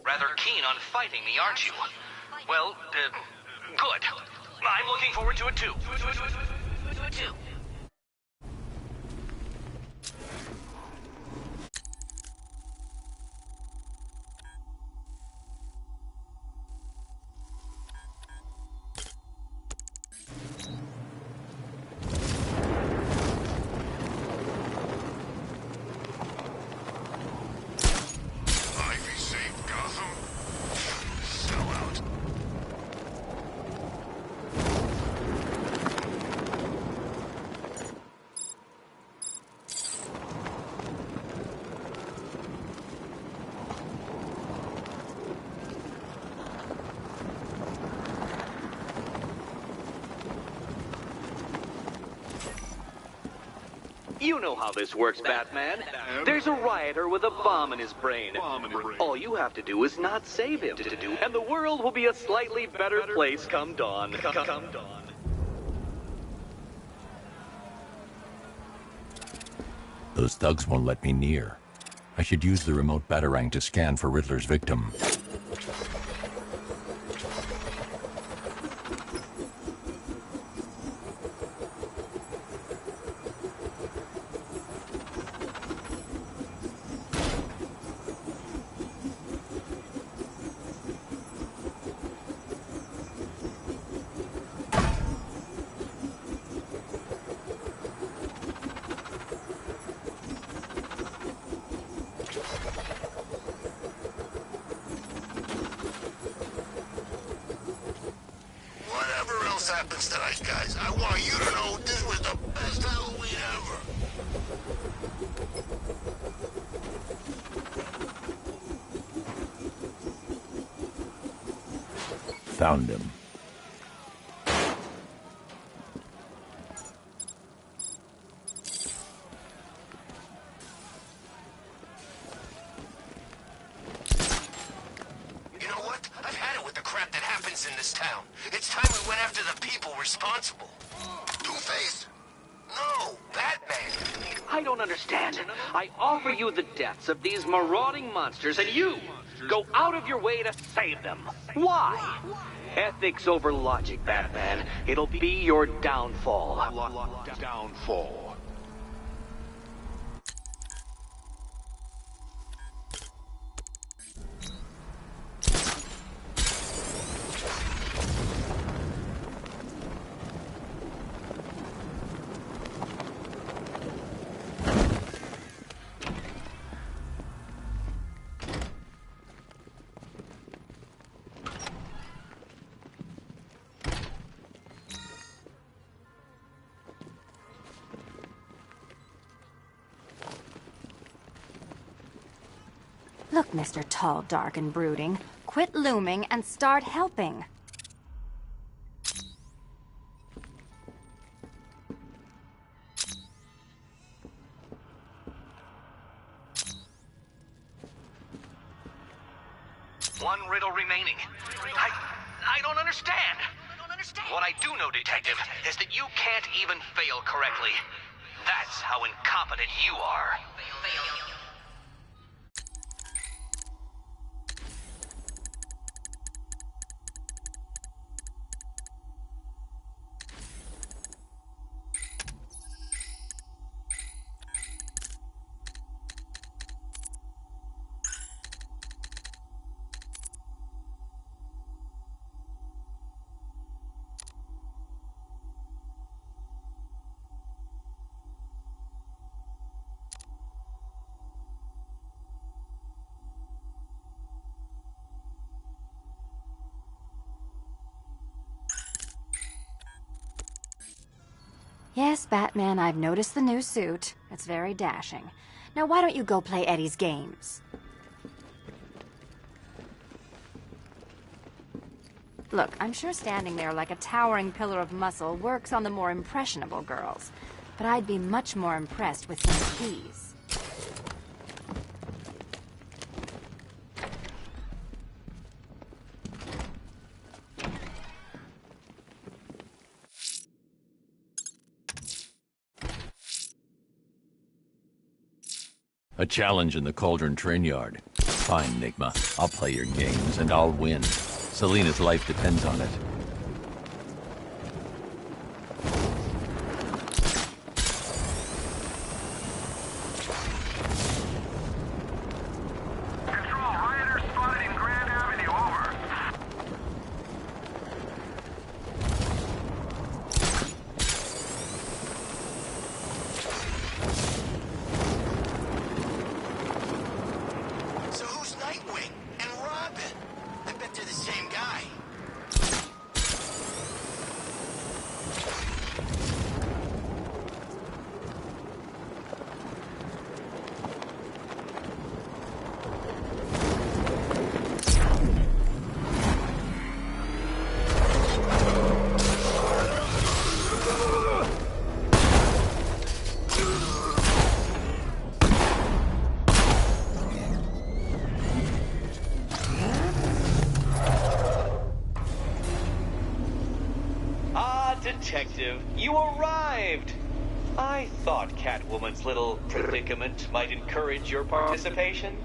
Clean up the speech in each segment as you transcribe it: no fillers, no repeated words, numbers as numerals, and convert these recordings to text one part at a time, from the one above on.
Rather keen on fighting me, aren't you? Well, good. I'm looking forward to it too. You know how this works, Batman. There's a rioter with a bomb in his brain. All you have to do is not save him, and the world will be a slightly better place come dawn. Come dawn. Those thugs won't let me near. I should use the remote batarang to scan for Riddler's victim. Happens tonight, guys. I want you to know this was the best Halloween ever. Found him. You know what? I've had it with the crap that happens in this town. It's time we went after the people responsible. Two-Face? No, Batman. I don't understand. I offer you the deaths of these marauding monsters, and you go out of your way to save them. Why? Ethics over logic, Batman. It'll be your downfall. Downfall. Look, Mr. Tall, Dark, and Brooding. Quit looming and start helping. One riddle remaining. I don't understand. What I do know, Detective, is that you can't even fail correctly. That's how incompetent you are. Yes, Batman, I've noticed the new suit. It's very dashing. Now why don't you go play Eddie's games? Look, I'm sure standing there like a towering pillar of muscle works on the more impressionable girls. But I'd be much more impressed with some keys. A challenge in the Cauldron train yard. Fine, Nigma. I'll play your games, and I'll win. Selena's life depends on it. Control, rioters spotted in Grand Avenue, over. So who's Nightwing and Robin? I bet they're the same guy. Ah, Detective, you arrived! I thought Catwoman's little predicament might encourage your participation.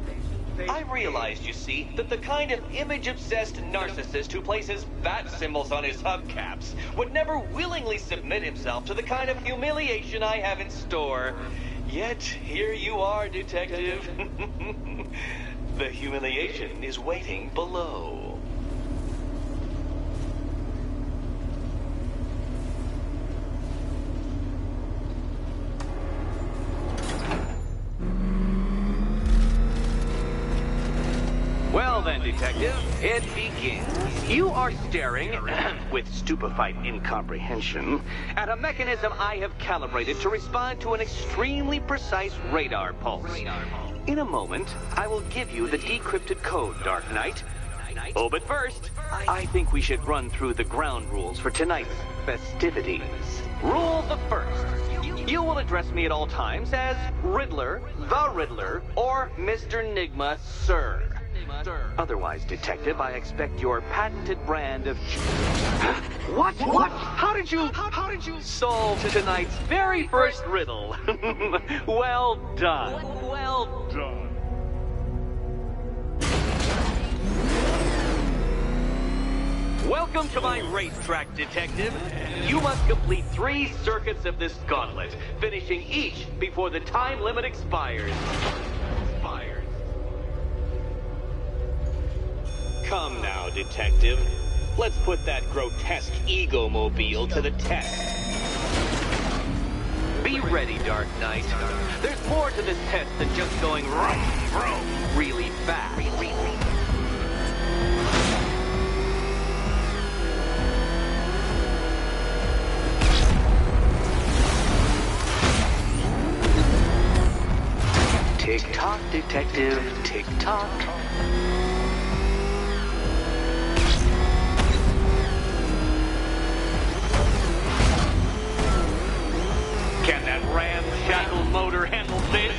I realized, you see, that the kind of image-obsessed narcissist who places bat symbols on his hubcaps would never willingly submit himself to the kind of humiliation I have in store. Yet, here you are, Detective. The humiliation is waiting below. Well then, Detective, it begins. You are staring, with stupefied incomprehension, at a mechanism I have calibrated to respond to an extremely precise radar pulse. In a moment, I will give you the decrypted code, Dark Knight. Oh, but first, I think we should run through the ground rules for tonight's festivities. Rule the first. You will address me at all times as Riddler, the Riddler, or Mr. Nigma, sir. Otherwise, Detective, I expect your patented brand of... What? How did you solve tonight's very first riddle? Well done. Well done. Welcome to my racetrack, Detective. You must complete 3 circuits of this gauntlet, finishing each before the time limit expires. Come now, Detective. Let's put that grotesque ego-mobile to the test. Be ready, Dark Knight. There's more to this test than just going really fast. Tick-tock, Detective, tick-tock. Can that ramshackle motor handle this?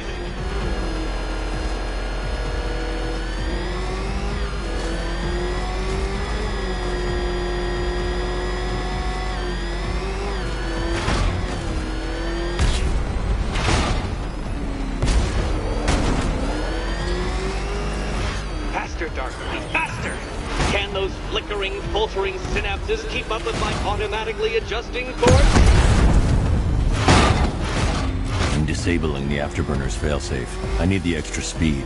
Faster, Dark Knight, faster! Can those flickering, faltering synapses keep up with my automatically adjusting course? I'm disabling the afterburner's failsafe. I need the extra speed.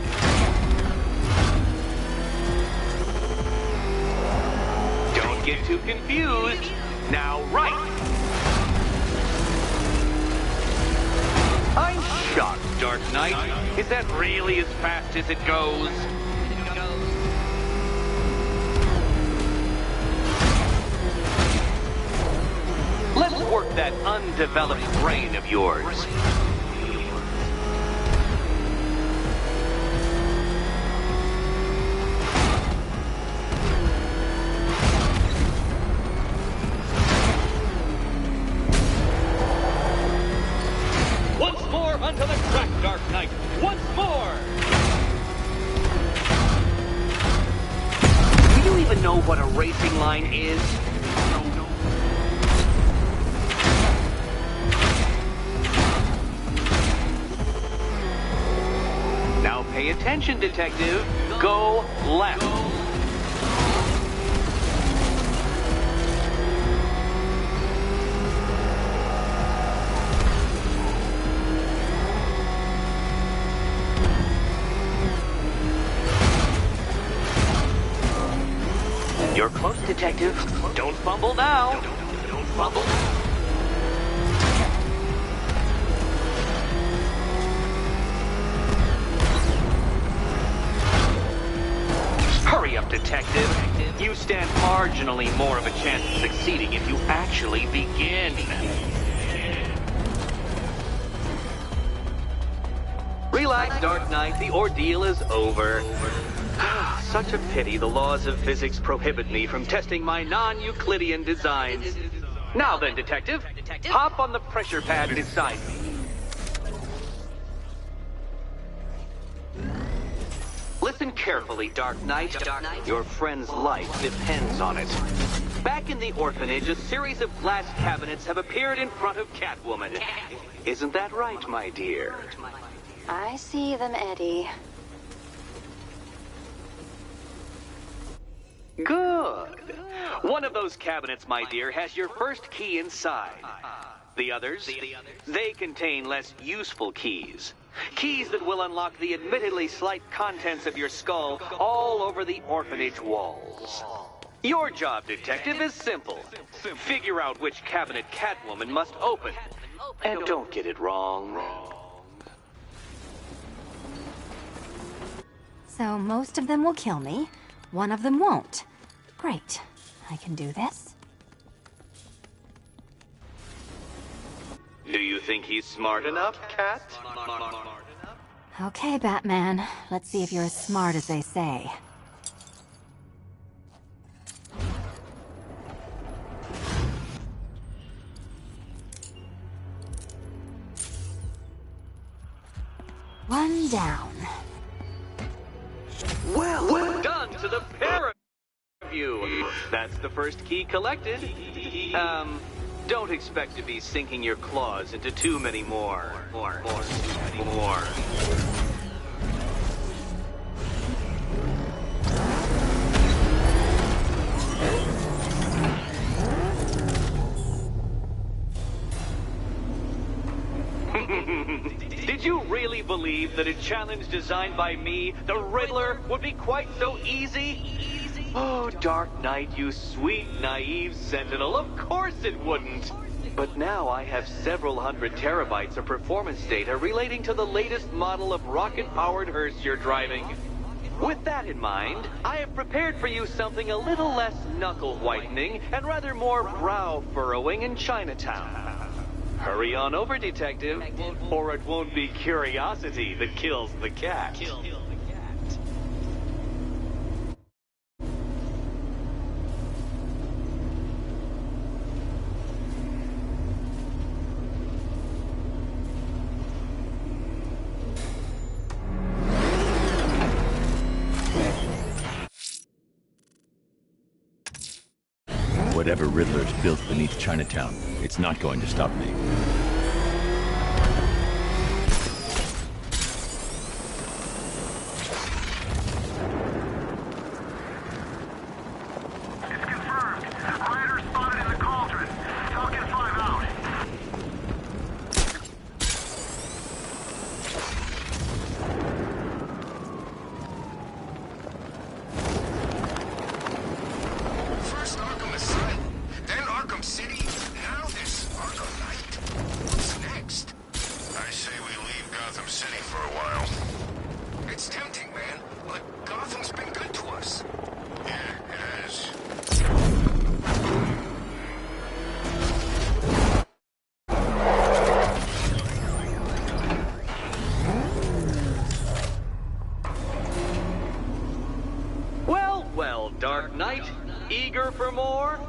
Don't get too confused. Now, right. I'm shocked, Dark Knight. Is that really as fast as it goes? Let's work that undeveloped brain of yours. Once more onto the track, Dark Knight. Once more! Do you even know what a racing line is? Now Pay attention, detective. Go left. You're close, detective. Don't fumble now. Don't fumble. Hurry up, detective. You stand marginally more of a chance of succeeding if you actually begin. Relax, Dark Knight. The ordeal is over. Such a pity the laws of physics prohibit me from testing my non-Euclidean designs. Now then, detective, hop on the pressure pad beside me. Listen carefully, Dark Knight. Your friend's life depends on it. Back in the orphanage, a series of glass cabinets have appeared in front of Catwoman. Isn't that right, my dear? I see them, Eddie. Good. One of those cabinets, my dear, has your first key inside. The others, they contain less useful keys. Keys that will unlock the admittedly slight contents of your skull all over the orphanage walls. Your job, detective, is simple. Figure out which cabinet Catwoman must open. And don't get it wrong. So most of them will kill me. One of them won't. Great. I can do this. Do you think he's smart enough, Cat? Okay, Batman. Let's see if you're as smart as they say. One down. Well done to the pair of you. That's the first key collected. Don't expect to be sinking your claws into too many more. Did you really believe that a challenge designed by me, the Riddler, would be quite so easy? Oh, Dark Knight, you sweet, naive sentinel, of course it wouldn't. But now I have several hundred terabytes of performance data relating to the latest model of rocket-powered hearse you're driving. With that in mind, I have prepared for you something a little less knuckle-whitening and rather more brow-furrowing in Chinatown. Hurry on over, detective, or it won't be curiosity that kills the cat. Whatever Riddler's built beneath Chinatown, it's not going to stop me. Dark Knight, eager for more?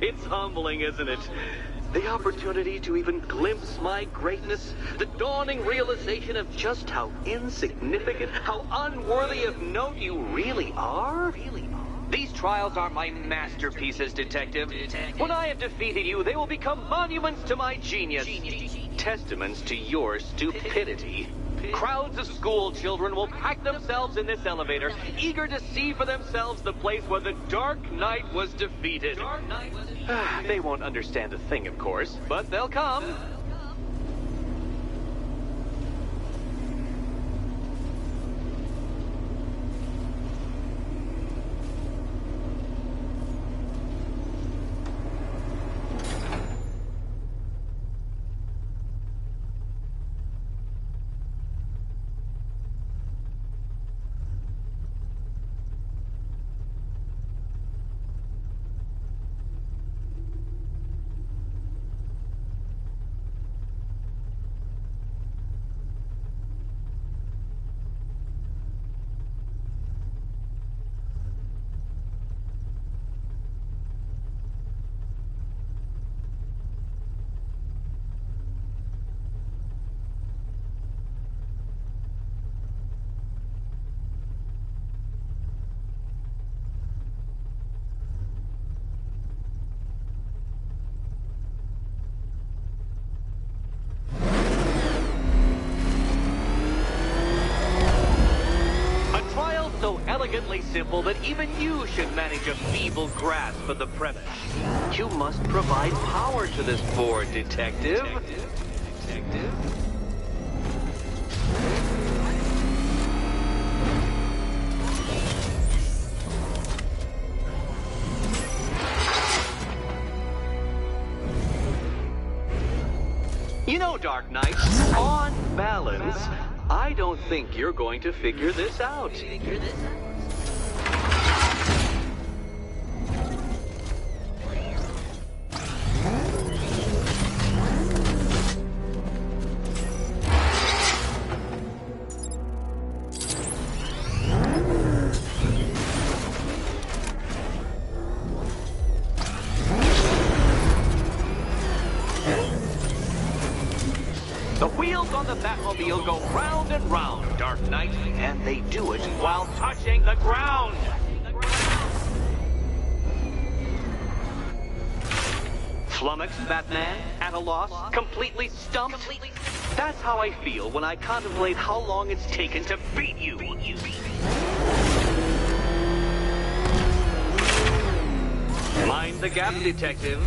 It's humbling, isn't it? The opportunity to even glimpse my greatness, the dawning realization of just how insignificant, how unworthy of note you really are? These trials are my masterpieces, detective. When I have defeated you, they will become monuments to my genius. Testaments to your stupidity. crowds of school children will pack themselves in this elevator, eager to see for themselves the place where the Dark Knight was defeated. They won't understand a thing, of course, but they'll come. So elegantly simple that even you should manage a feeble grasp of the premise. You must provide power to this board, detective. You know, Dark Knight, on balance, I don't think you're going to figure this out. The wheels on the Batmobile go round and round, Dark Knight, and they do it while touching the ground. Flummoxed, Batman, at a loss, completely stumped. That's how I feel when I contemplate how long it's taken to beat you. Mind the gap, detective.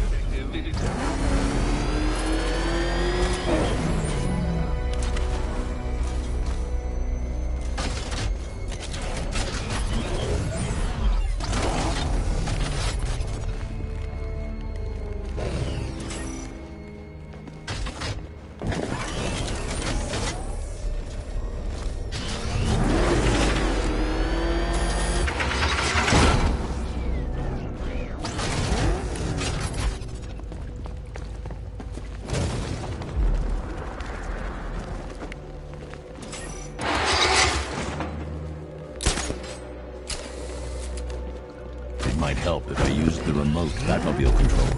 Might help if I used the remote Batmobile controls.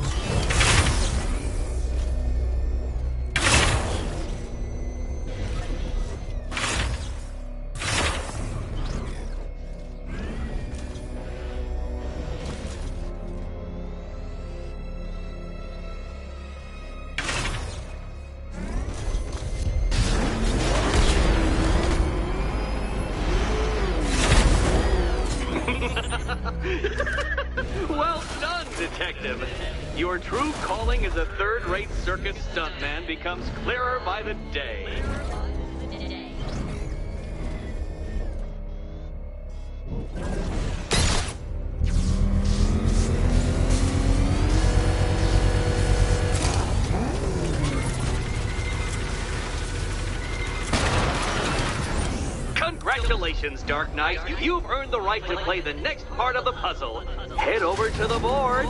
Well done, detective. Your true calling as a third-rate circus stuntman becomes clearer by the day. Congratulations, Dark Knight. You've earned the right to play the next part of the puzzle. Head over to the board.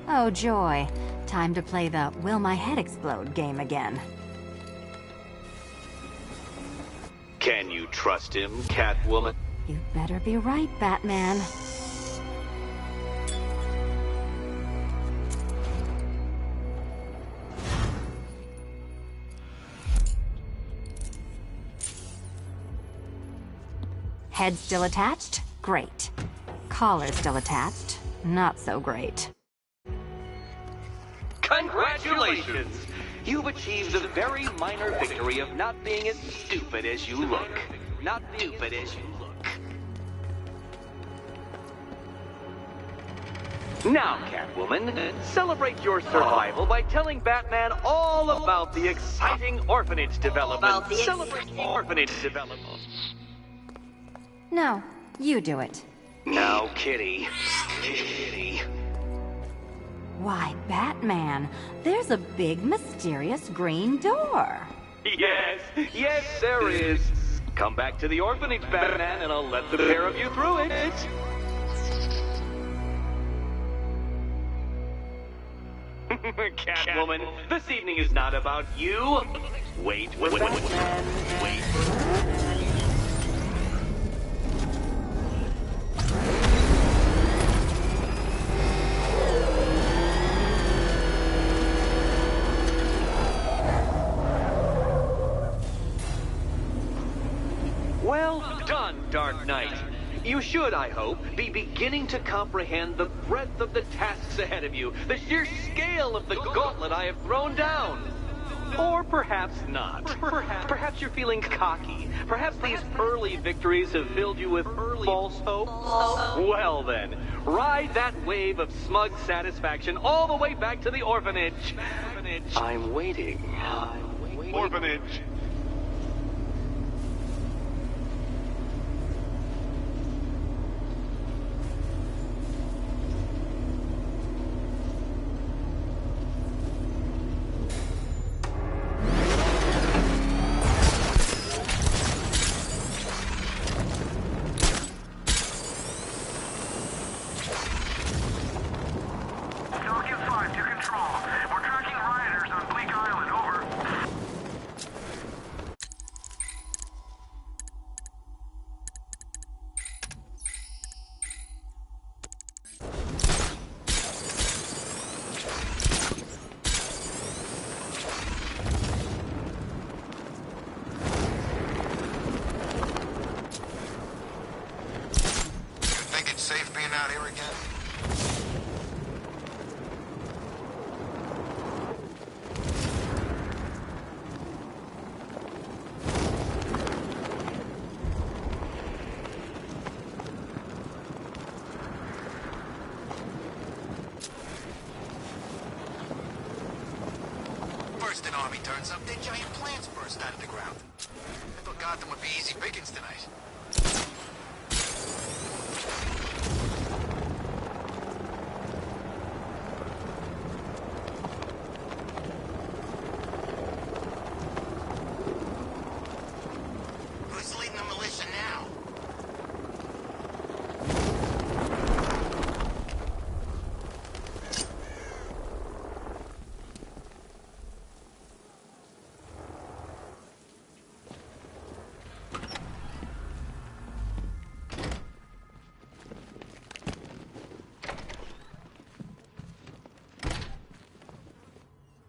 Oh, joy. Time to play the Will My Head Explode game again. Can you trust him, Catwoman? You better be right, Batman. Head still attached? Great. Collar still attached? Not so great. Congratulations! You've achieved the very minor victory of not being as stupid as you look. Not stupid as you look. Now, Catwoman, celebrate your survival by telling Batman all about the exciting orphanage development. Celebrate orphanage development. No, you do it. Now, Kitty. Kitty. Why, Batman, there's a big, mysterious green door. Yes, yes, there is. Come back to the orphanage, Batman, and I'll let the pair of you through it. Catwoman, this evening is not about you. Wait, Batman. Wait. Well done, Dark Knight. You should, I hope, be beginning to comprehend the breadth of the tasks ahead of you, the sheer scale of the gauntlet I have thrown down. Or perhaps not. Perhaps you're feeling cocky. Perhaps these early victories have filled you with false hope. Well then, ride that wave of smug satisfaction all the way back to the orphanage. I'm waiting. Orphanage. Safe being out here again? First an army turns up, then giant plants burst out of the ground. I thought Gotham would be easy pickings tonight.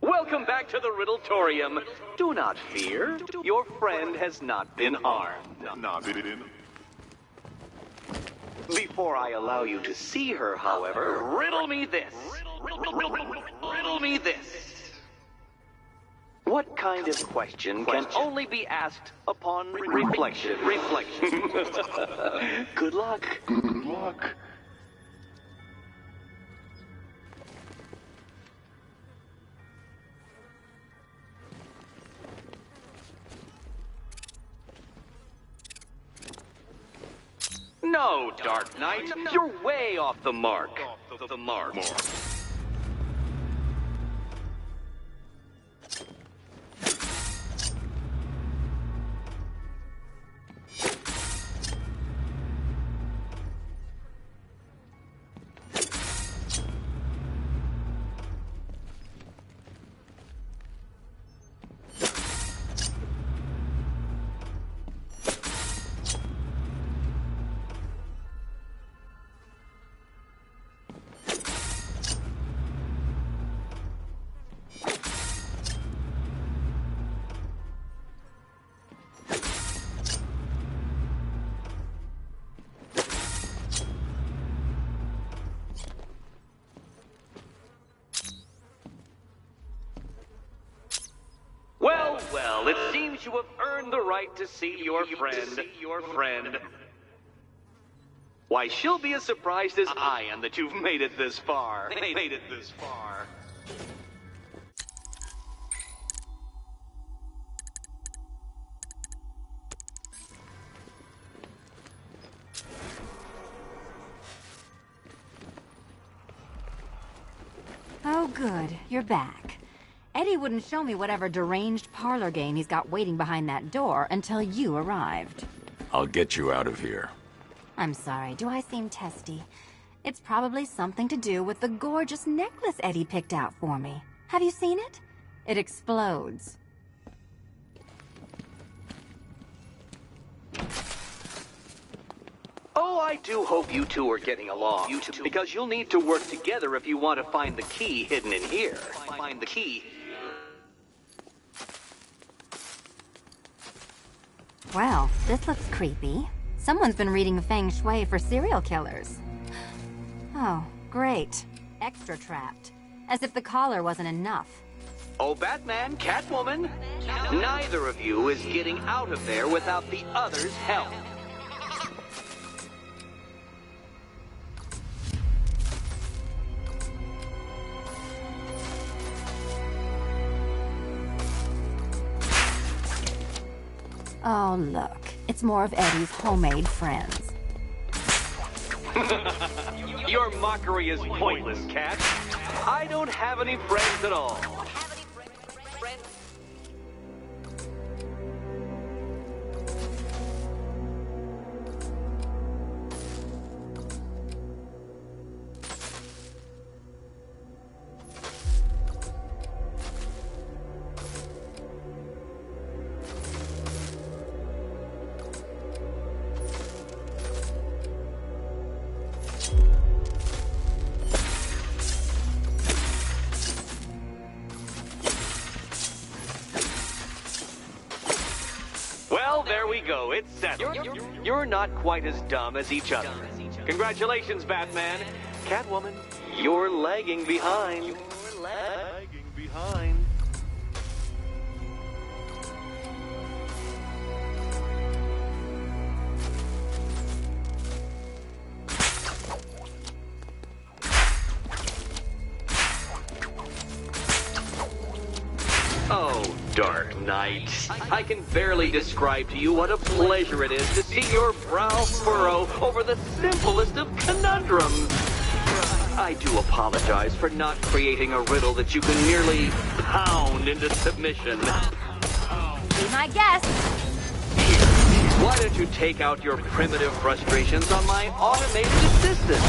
Welcome back to the Riddletorium. Do not fear. Your friend has not been harmed. Not in. Before I allow you to see her, however, riddle me this. Riddle me this. What kind of question can only be asked upon reflection? Good luck. Good luck. No, Dark Knight, you're way off the mark. Well, it seems you have earned the right to see your friend. Why, she'll be as surprised as I am that you've made it this far. Oh, good. You're back. Eddie wouldn't show me whatever deranged parlor game he's got waiting behind that door until you arrived. I'll get you out of here. I'm sorry, do I seem testy? It's probably something to do with the gorgeous necklace Eddie picked out for me. Have you seen it? It explodes. Oh, I do hope you two are getting along. Because you'll need to work together if you want to find the key hidden in here. Find the key. Well, this looks creepy. Someone's been reading Feng Shui for serial killers. Oh, great. Extra trapped. As if the collar wasn't enough. Oh, Batman, Catwoman, neither of you is getting out of there without the other's help. Oh, look. It's more of Eddie's homemade friends. Your mockery is pointless, Cat. I don't have any friends at all. Well, there we go. It's settled. You're not quite as dumb as each other. Congratulations, Batman. Catwoman, you're lagging behind. Oh, Dark Knight. I can barely describe to you what a pleasure it is to see your brow furrow over the simplest of conundrums. I do apologize for not creating a riddle that you can merely pound into submission. Be my guest. Why don't you take out your primitive frustrations on my automated assistant?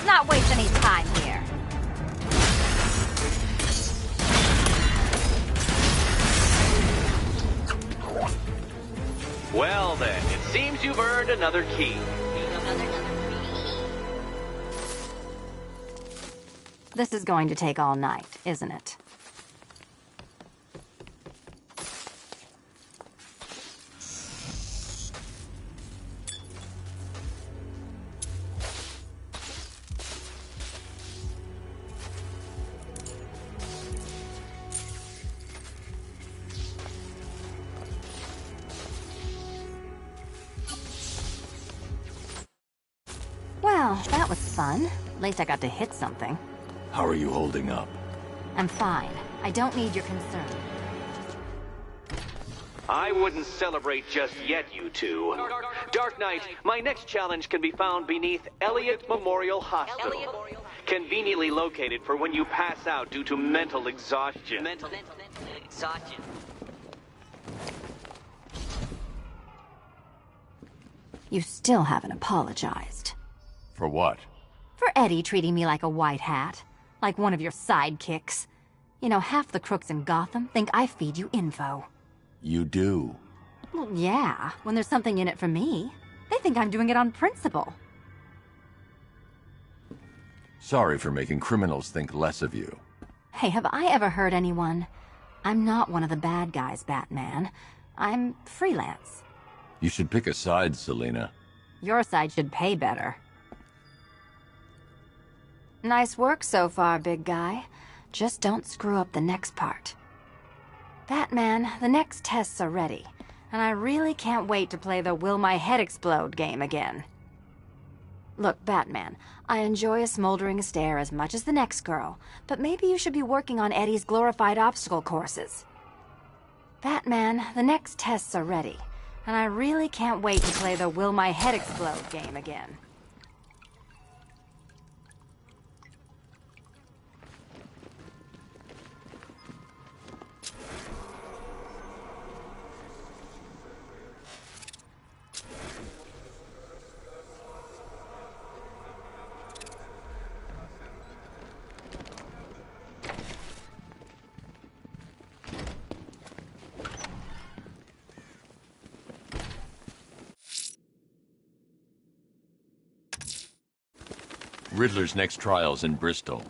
Not waste any time here. Well then, it seems you've earned another key. This is going to take all night, isn't it? Well, that was fun. At least I got to hit something. How are you holding up? I'm fine. I don't need your concern. I wouldn't celebrate just yet, you two. Dark Knight, my next challenge can be found beneath Elliott Memorial Hospital. Conveniently located for when you pass out due to mental exhaustion. You still haven't apologized. For what? For Eddie treating me like a white hat. Like one of your sidekicks. You know, half the crooks in Gotham think I feed you info. You do. Well, yeah, when there's something in it for me. They think I'm doing it on principle. Sorry for making criminals think less of you. Hey, have I ever hurt anyone? I'm not one of the bad guys, Batman. I'm freelance. You should pick a side, Selina. Your side should pay better. Nice work so far, big guy. Just don't screw up the next part. Batman, the next tests are ready, and I really can't wait to play the Will My Head Explode game again. Look, Batman, I enjoy a smoldering stare as much as the next girl, but maybe you should be working on Eddie's glorified obstacle courses. Batman, the next tests are ready, and I really can't wait to play the Will My Head Explode game again. Riddler's next trial's in Bristol.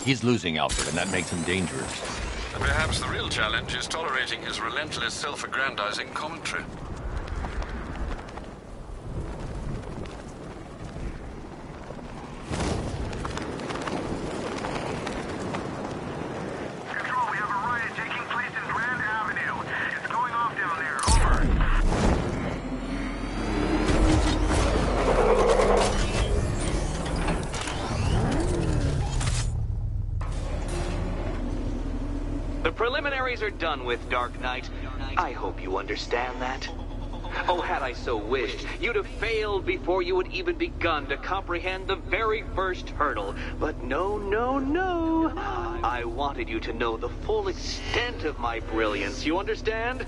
He's losing Alfred, and that makes him dangerous. And perhaps the real challenge is tolerating his relentless self-aggrandizing commentary. Control, we have a riot taking place in Grand Avenue. It's going off down there. Over. The preliminaries are done with, Dark Knight. I hope you understand that. Oh, had I so wished, you'd have failed before you had even begun to comprehend the very first hurdle. But no, no, no. I wanted you to know the full extent of my brilliance, you understand?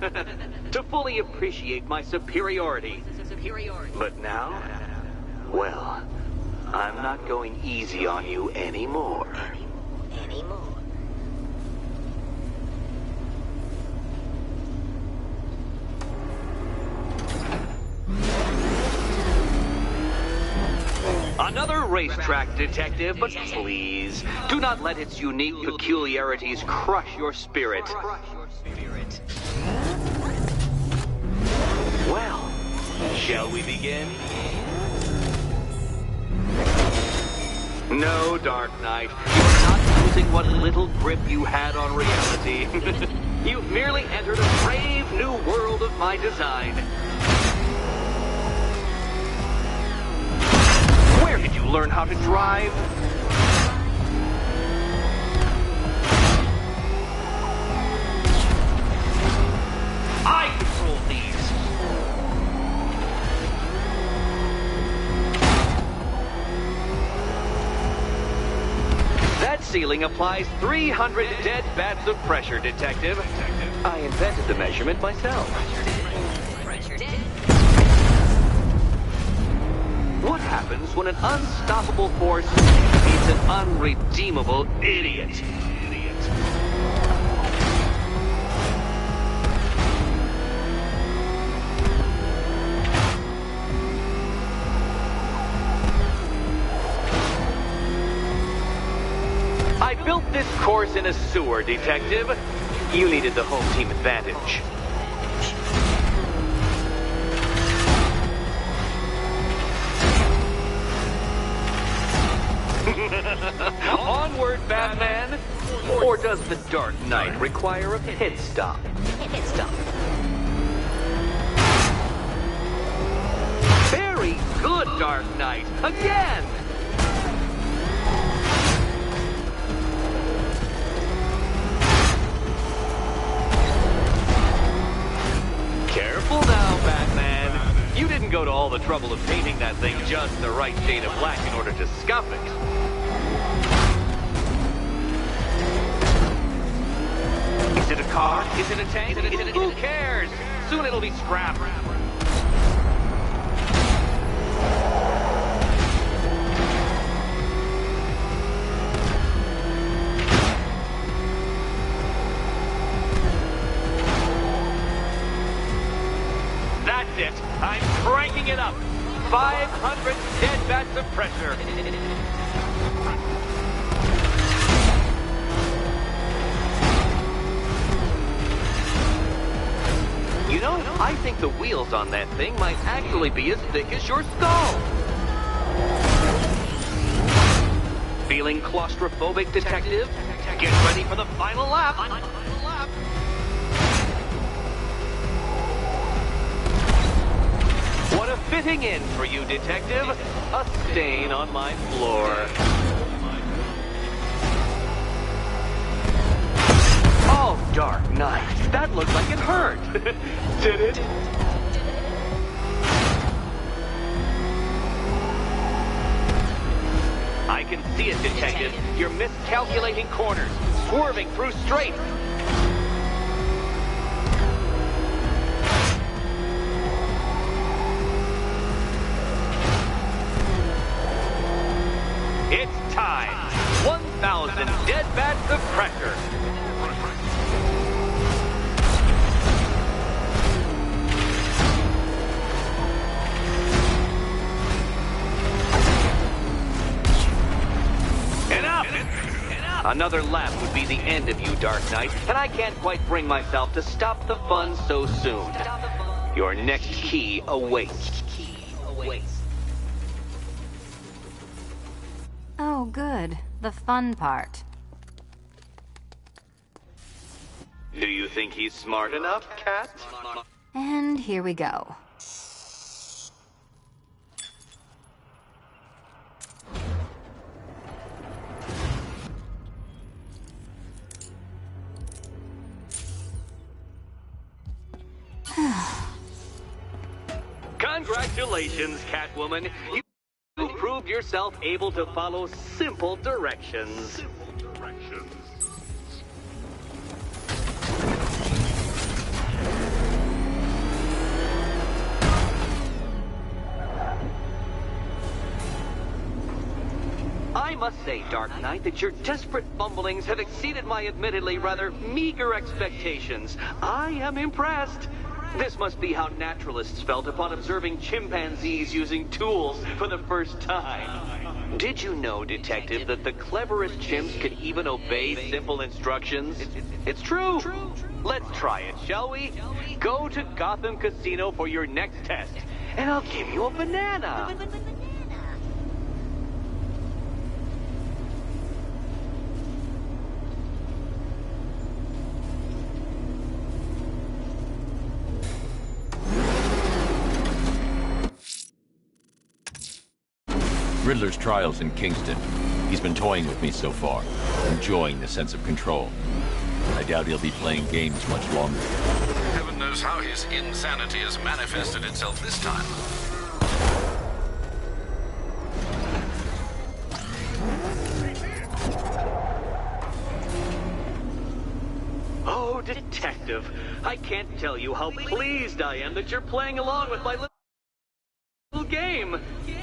To fully appreciate my superiority. But now, well, I'm not going easy on you anymore. Another racetrack detective, but please, do not let its unique peculiarities crush your spirit. Well, shall we begin? No, Dark Knight, you're not losing what little grip you had on reality. You've merely entered a brave new world of my design. Where did you learn how to drive? I control these. That ceiling applies 300 dead bats of pressure, Detective. I invented the measurement myself. What happens when an unstoppable force meets an unredeemable idiot? I built this course in a sewer, Detective. You needed the home team advantage. Onward, Batman! Or does the Dark Knight require a pit stop? Very good, Dark Knight! Again! Careful now, Batman. You didn't go to all the trouble of painting that thing just the right shade of black in order to scuff it. Is it a car? Is it a tank? Who cares? Soon it'll be scrapped. That's it. I'm cranking it up. 500 dead bats of pressure. You know, I think the wheels on that thing might actually be as thick as your skull. Feeling claustrophobic, Detective? Get ready for the final lap. What a fitting end for you, Detective. A stain on my floor. Oh, Dark Knight. That looked like it hurt. Did it? I can see it, Detective. You're miscalculating corners, swerving through straights. It's time. 1,000 dead bats of pressure. Another lap would be the end of you, Dark Knight, and I can't quite bring myself to stop the fun so soon. Your next key awaits. Oh, good. The fun part. Do you think he's smart enough, Cat? And here we go. Congratulations, Catwoman. You proved yourself able to follow simple directions. I must say, Dark Knight, that your desperate fumblings have exceeded my admittedly rather meager expectations. I am impressed. This must be how naturalists felt upon observing chimpanzees using tools for the first time. Did you know, Detective, that the cleverest chimps could even obey simple instructions? It's true. Let's try it, shall we? Go to Gotham Casino for your next test, and I'll give you a banana. Riddler's trial's in Kingston. He's been toying with me so far, enjoying the sense of control. I doubt he'll be playing games much longer. Heaven knows how his insanity has manifested itself this time. Oh, Detective, I can't tell you how pleased I am that you're playing along with my little game.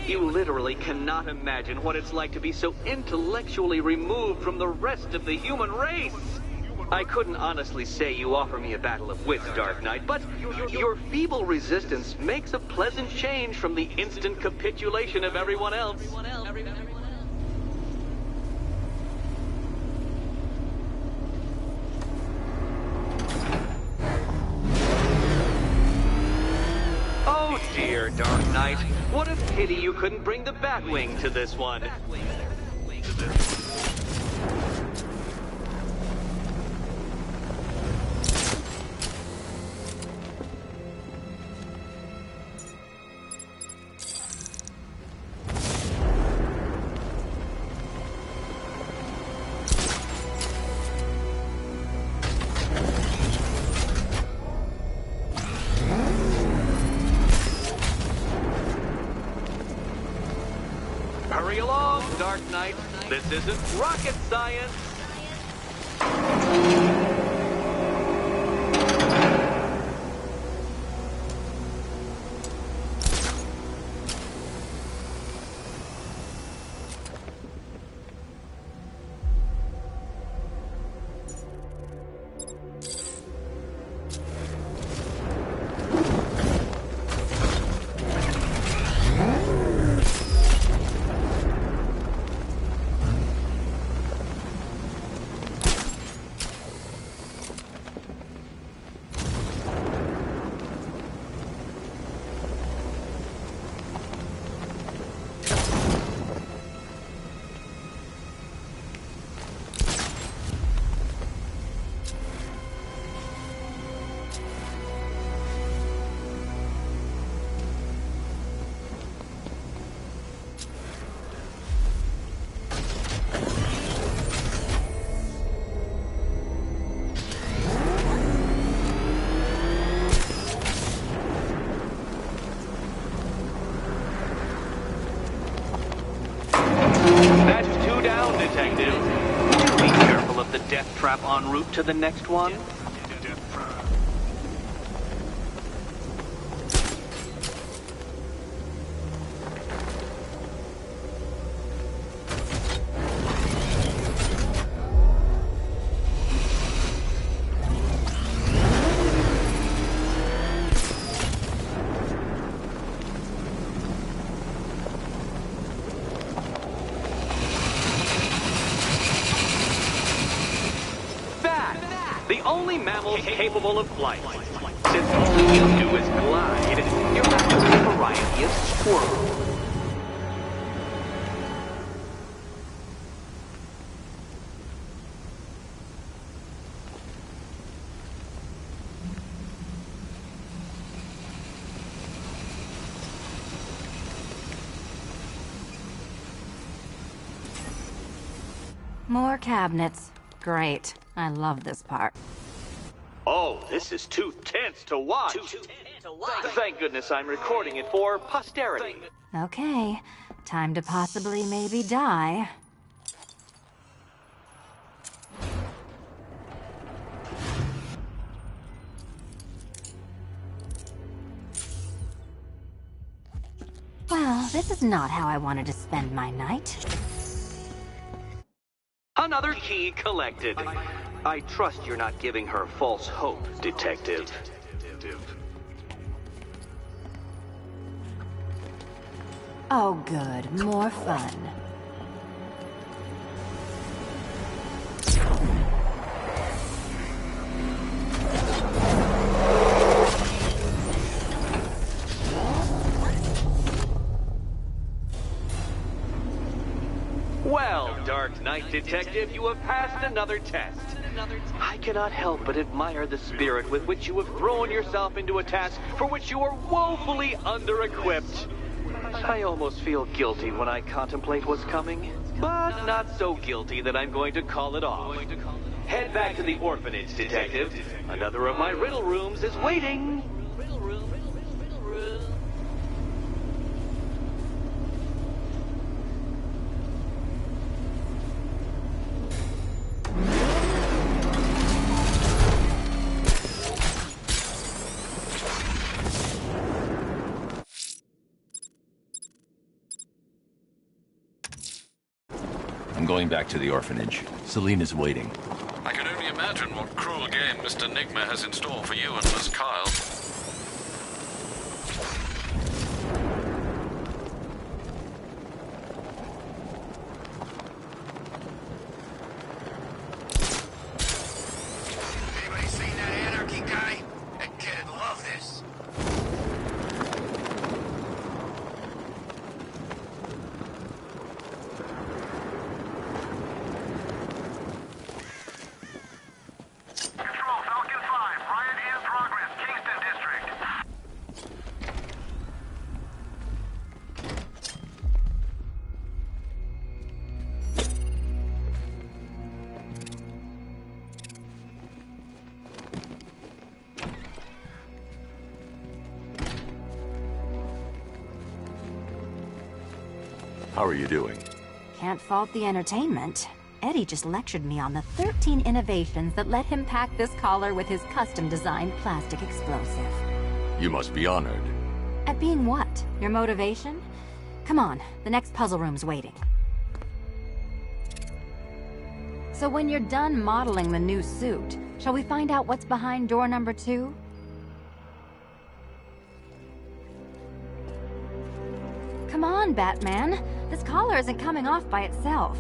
You literally cannot imagine what it's like to be so intellectually removed from the rest of the human race. I couldn't honestly say you offer me a battle of wits, Dark Knight, but your feeble resistance makes a pleasant change from the instant capitulation of everyone else. Oh dear, Dark Knight. What a pity you couldn't bring the Batwing to this one. Hurry along, Dark Knight. This isn't rocket science. trap en route to the next one? The only mammal capable of flight. Since all you do is glide, you're left with a variety of squirrels. More cabinets. Great. I love this part. Oh, this is too tense to watch. Thank goodness I'm recording it for posterity. Okay. Time to possibly maybe die. Well, this is not how I wanted to spend my night. Another key collected. I trust you're not giving her false hope, Detective. Oh, good. More fun. Well, Dark Knight Detective, you have passed another test. I cannot help but admire the spirit with which you have thrown yourself into a task for which you are woefully under-equipped. I almost feel guilty when I contemplate what's coming, but not so guilty that I'm going to call it off. Head back to the orphanage, Detective. Another of my riddle rooms is waiting. I'm going back to the orphanage. Selena's waiting. I can only imagine what cruel game Mr. Nigma has in store for you and Miss Kyle. Anybody seen that anarchy guy? That kid'd love this. Control, Falcon 5. Riot in progress. Kingston District. How are you doing? Can't fault the entertainment. Eddie just lectured me on the 13 innovations that let him pack this collar with his custom-designed plastic explosive. You must be honored. At being what? Your motivation? Come on, the next puzzle room's waiting. So when you're done modeling the new suit, shall we find out what's behind door number 2? Come on, Batman. This collar isn't coming off by itself.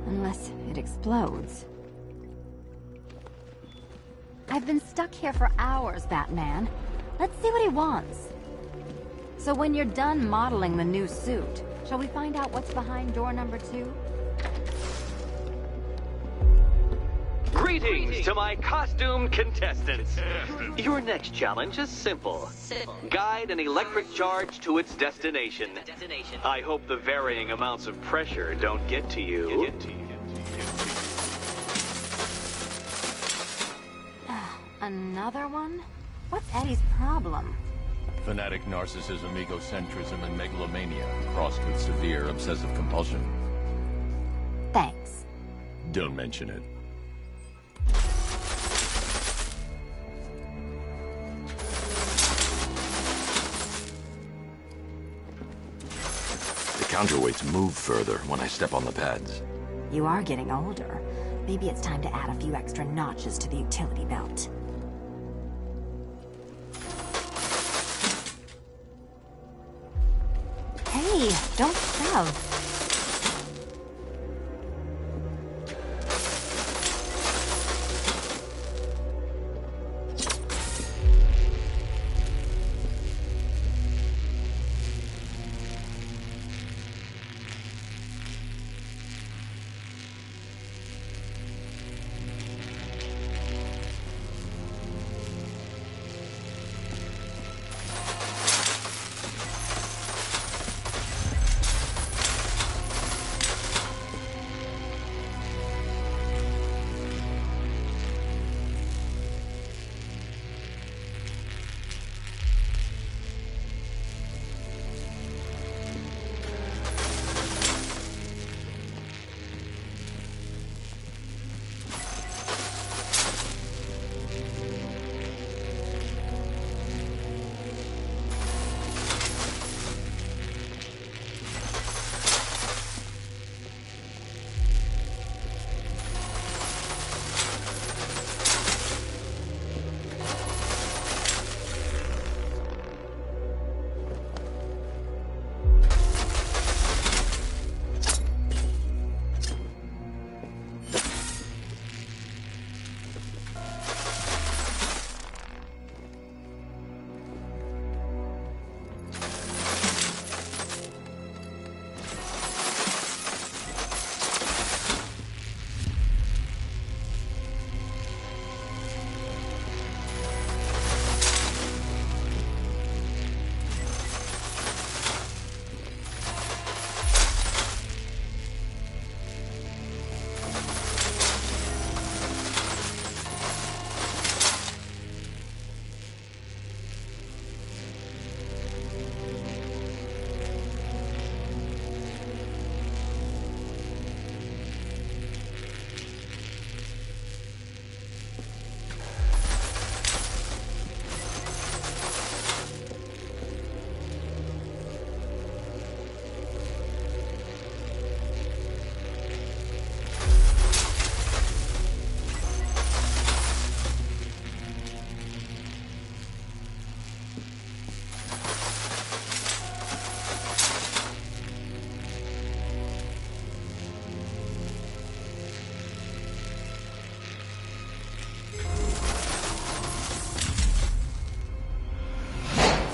Unless it explodes. I've been stuck here for hours, Batman. Let's see what he wants. So when you're done modeling the new suit, shall we find out what's behind door number 2? Greetings to my costumed contestants. Your next challenge is simple. Guide an electric charge to its destination. I hope the varying amounts of pressure don't get to you. Another one? What's Eddie's problem? Fanatic narcissism, egocentrism, and megalomania, crossed with severe obsessive compulsion. Thanks. Don't mention it. counterweights move further when I step on the pads. You are getting older. Maybe it's time to add a few extra notches to the utility belt. Hey, don't shove.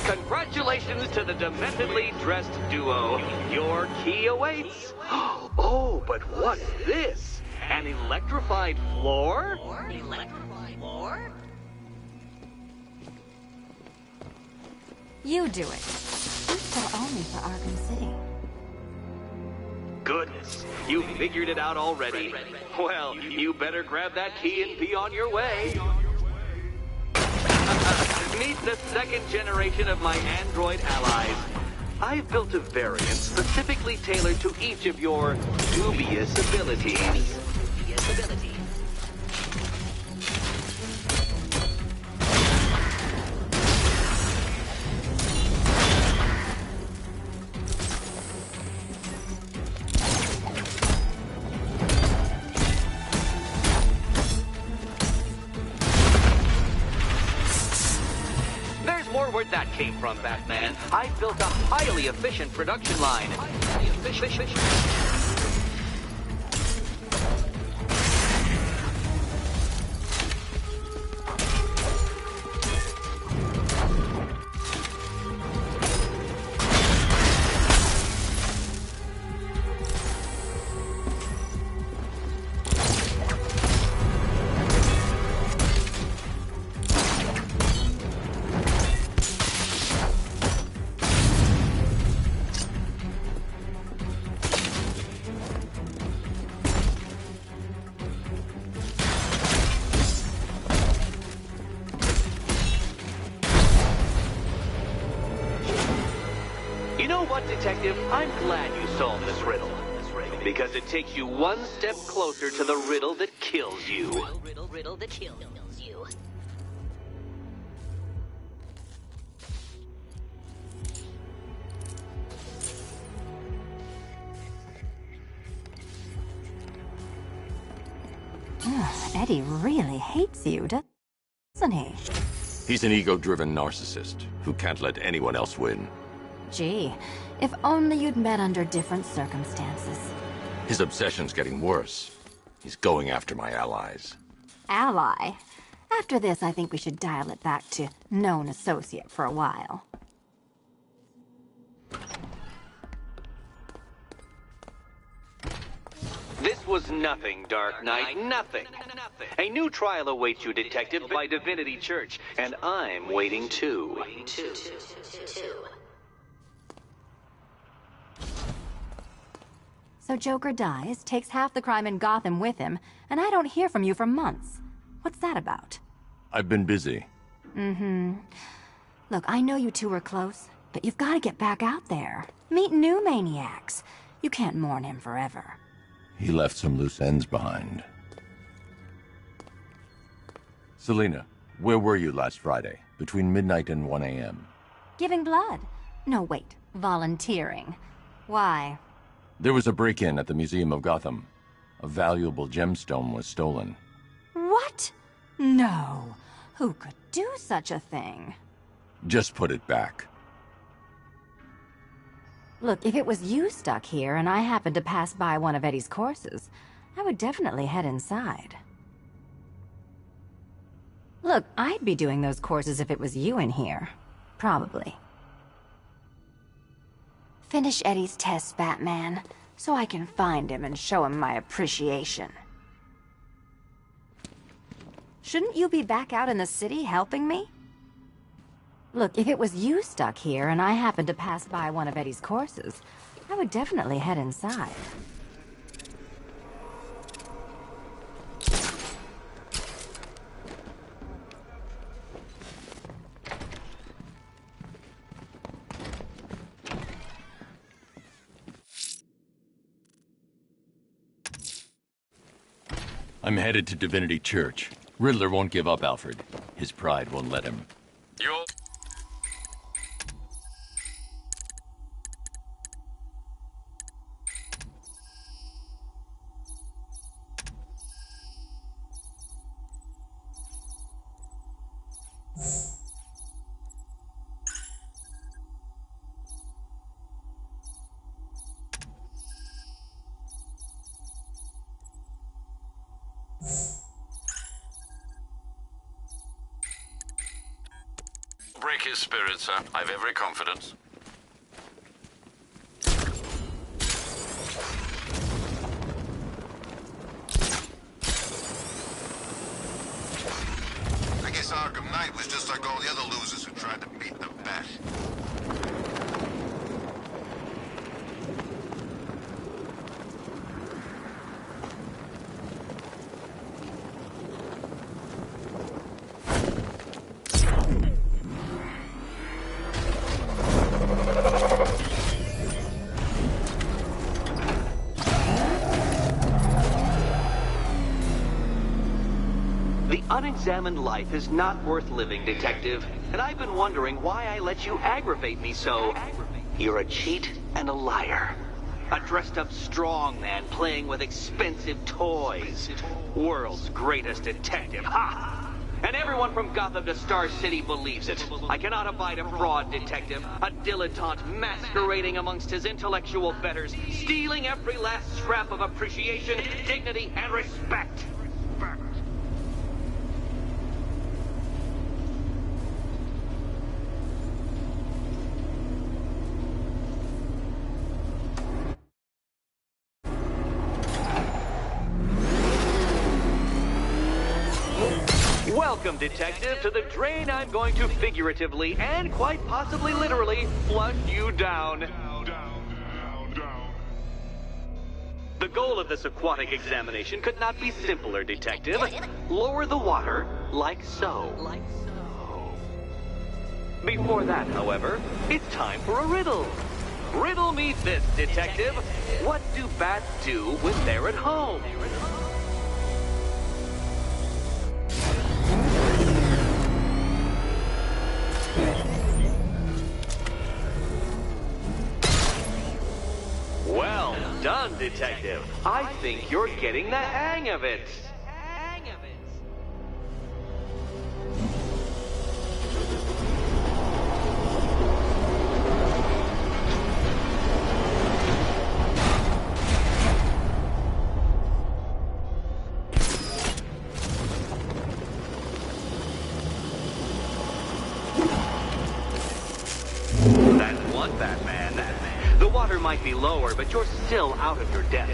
Congratulations to the dementedly dressed duo. Your key awaits. Oh, but what's this? An electrified floor? You do it. He's still only for Arkham City. Goodness, you figured it out already. Well, you better grab that key and be on your way. Meet the second generation of my android allies. I've built a variant specifically tailored to each of your dubious abilities. Where'd that came from, Batman? I built a highly efficient production line. You know what, Detective? I'm glad you solved this riddle. Because it takes you one step closer to the riddle that kills you. Riddle that kills you. Eddie really hates you, doesn't he? He's an ego-driven narcissist who can't let anyone else win. Gee, if only you'd met under different circumstances. His obsession's getting worse. He's going after my allies. Ally? After this, I think we should dial it back to known associate for a while. This was nothing, Dark Knight, nothing. A new trial awaits you, Detective, by Divinity Church, and I'm waiting too. So Joker dies, takes half the crime in Gotham with him, and I don't hear from you for months. What's that about? I've been busy. Look, I know you two were close, but you've got to get back out there. Meet new maniacs. You can't mourn him forever. He left some loose ends behind. Selina, where were you last Friday, between midnight and 1 a.m.? Giving blood. No, wait. Volunteering. Why? There was a break-in at the Museum of Gotham. A valuable gemstone was stolen. What? No. Who could do such a thing? Just put it back. Look, if it was you stuck here and I happened to pass by one of Eddie's courses, I would definitely head inside. Look, I'd be doing those courses if it was you in here. Probably. Finish Eddie's tests, Batman, so I can find him and show him my appreciation. Shouldn't you be back out in the city helping me? Look, if it was you stuck here and I happened to pass by one of Eddie's courses, I would definitely head inside. I'm headed to Divinity Church. Riddler won't give up, Alfred. His pride won't let him. You're... Break his spirit, sir. I've every confidence. I guess Arkham Knight was just like all the other losers who tried to beat the Bat. Unexamined life is not worth living, Detective. And I've been wondering why I let you aggravate me so. You're a cheat and a liar. A dressed-up strongman playing with expensive toys. World's greatest detective, ha! And everyone from Gotham to Star City believes it. I cannot abide a fraud detective, a dilettante masquerading amongst his intellectual betters, stealing every last scrap of appreciation, dignity, and respect. Welcome, Detective, to the drain I'm going to figuratively and quite possibly literally flush you down. The goal of this aquatic examination could not be simpler, Detective. Lower the water like so. Before that, however, it's time for a riddle. Riddle me this, Detective. What do bats do when they're at home? Well done, Detective. I think you're getting the hang of it. pressure might be lower, but you're still out of your depth.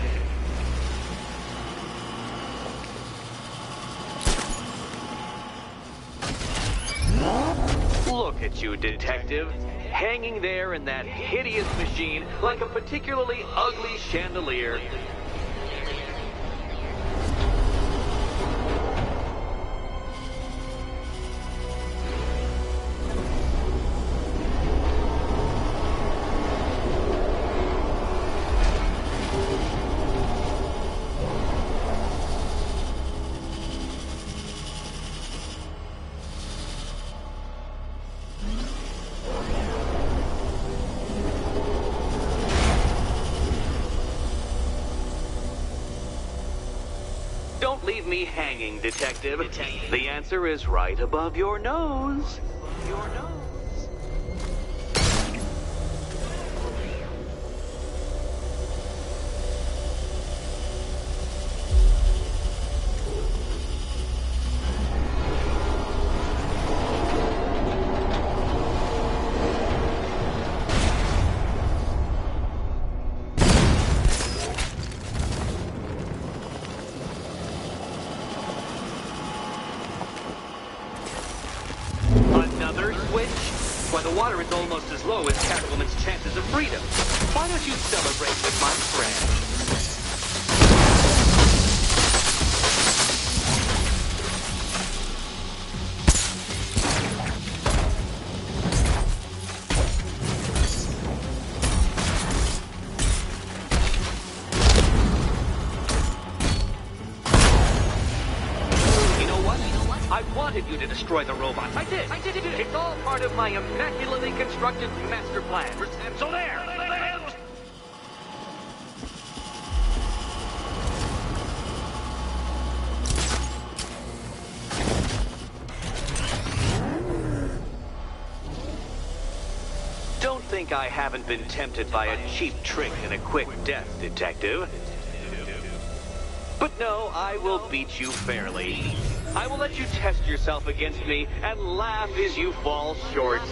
Look at you, detective. Hanging there in that hideous machine like a particularly ugly chandelier. Don't leave me hanging, detective. The answer is right above your nose. Your nose. Another switch? Why, the water is almost as low as Catwoman's chances of freedom. Why don't you celebrate with my friend? I wanted you to destroy the robots. I did. It's all part of my immaculately constructed master plan. So there. Don't think I haven't been tempted by a cheap trick and a quick death, detective. But no, I will beat you fairly. I will let you test yourself against me and laugh as you fall short.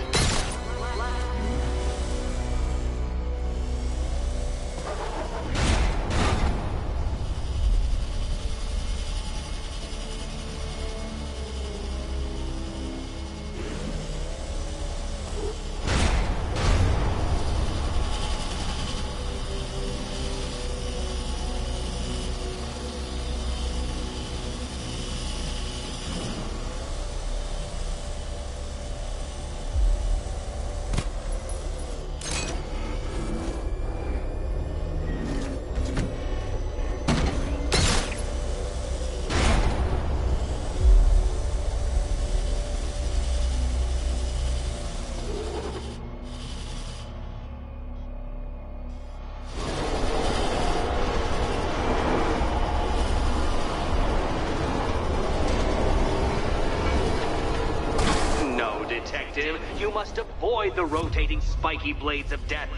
Detective, you must avoid the rotating spiky blades of death.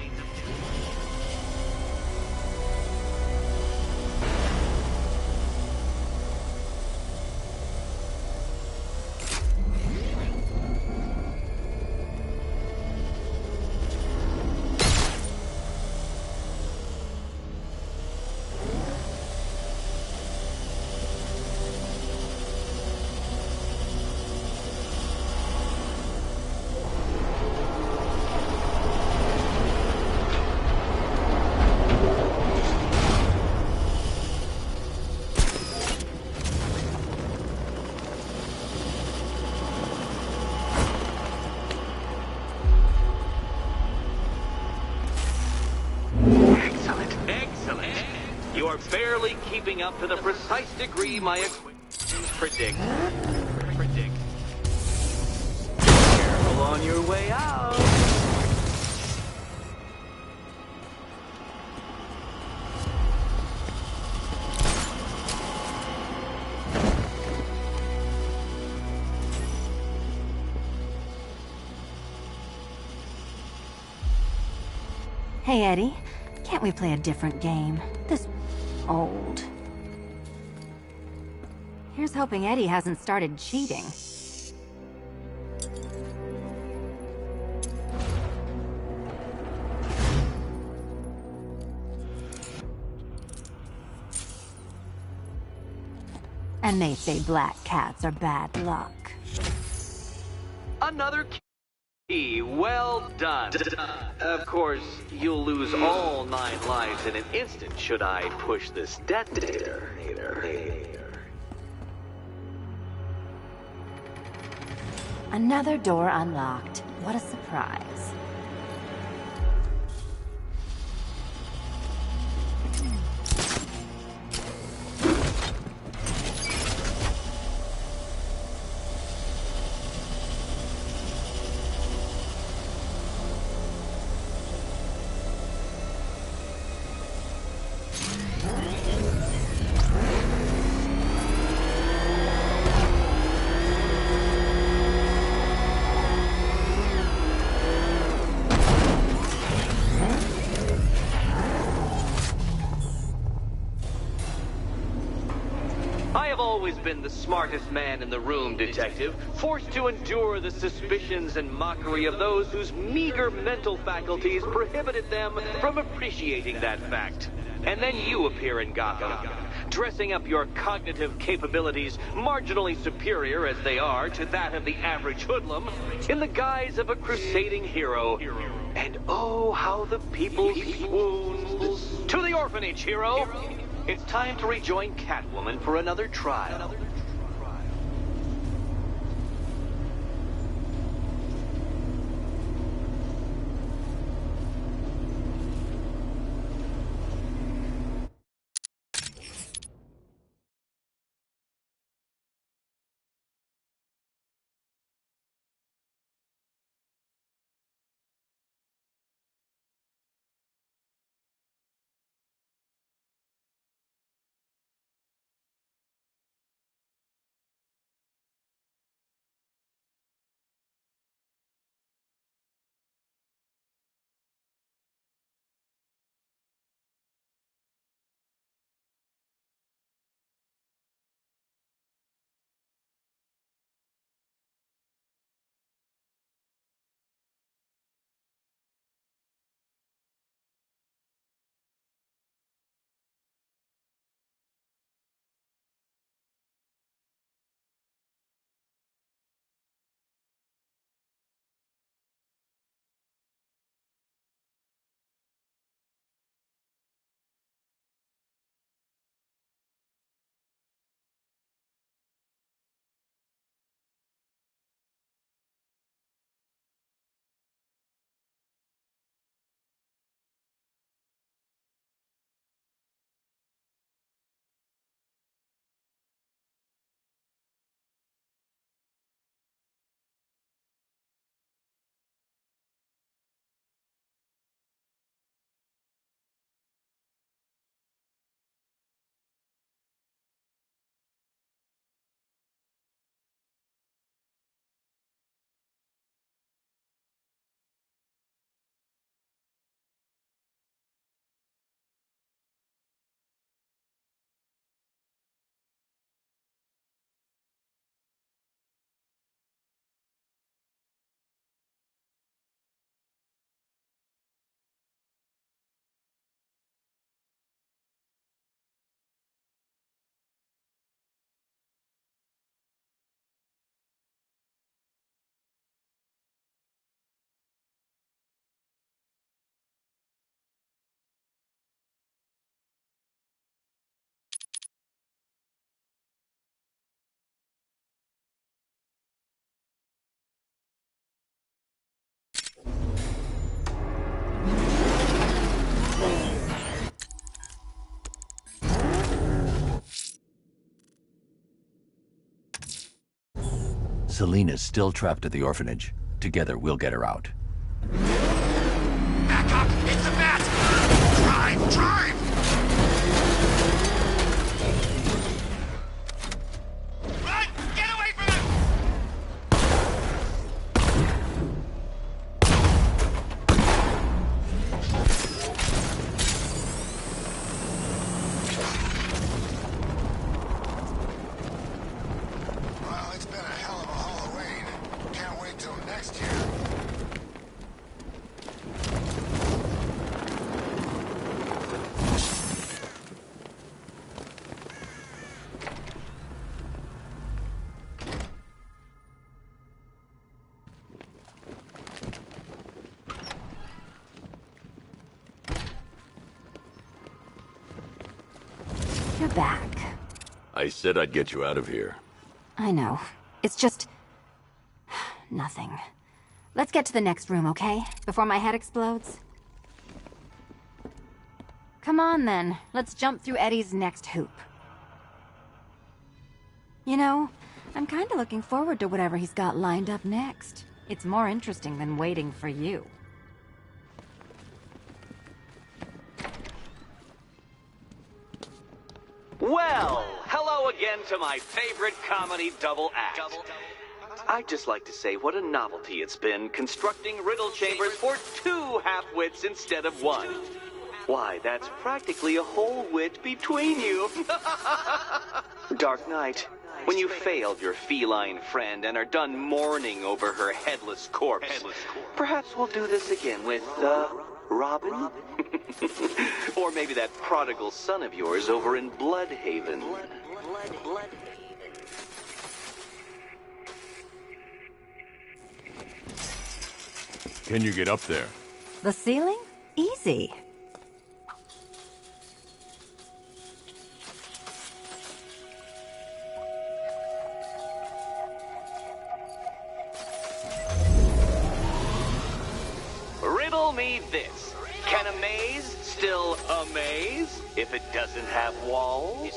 You are barely keeping up to the precise degree my equations predict. Careful on your way out. Hey, Eddie. Can't we play a different game? This old. Here's hoping Eddie hasn't started cheating. And they say black cats are bad luck. Another key. Well done. Of course, you'll lose all 9 lives in an instant should I push this detonator. Another door unlocked. What a surprise. Always been the smartest man in the room, Detective, forced to endure the suspicions and mockery of those whose meager mental faculties prohibited them from appreciating that fact. And then you appear in Gotham, dressing up your cognitive capabilities marginally superior as they are to that of the average hoodlum, in the guise of a crusading hero. And oh, how the people swoons. To the orphanage, hero! It's time to rejoin Catwoman for another trial. Selina's still trapped at the orphanage. Together, we'll get her out. Back up! It's the bat! Drive! Drive! Run! Get away from him! Well, it's been a hell of a Halloween. Can't wait till next year. you're back. I said I'd get you out of here. I know. It's just... nothing. Let's get to the next room, okay? Before my head explodes? Come on, then. Let's jump through Eddie's next hoop. You know, I'm kinda looking forward to whatever he's got lined up next. It's more interesting than waiting for you. Well, hello again to my favorite comedy double act. I'd just like to say what a novelty it's been constructing riddle chambers for 2 half-wits instead of 1. Why, that's practically a whole wit between you. Dark Knight, when you failed your feline friend and are done mourning over her headless corpse, perhaps we'll do this again with, Robin? Or maybe that prodigal son of yours over in Bloodhaven. Can you get up there? The ceiling? Easy. Riddle me this. Can a maze still amaze if it doesn't have walls?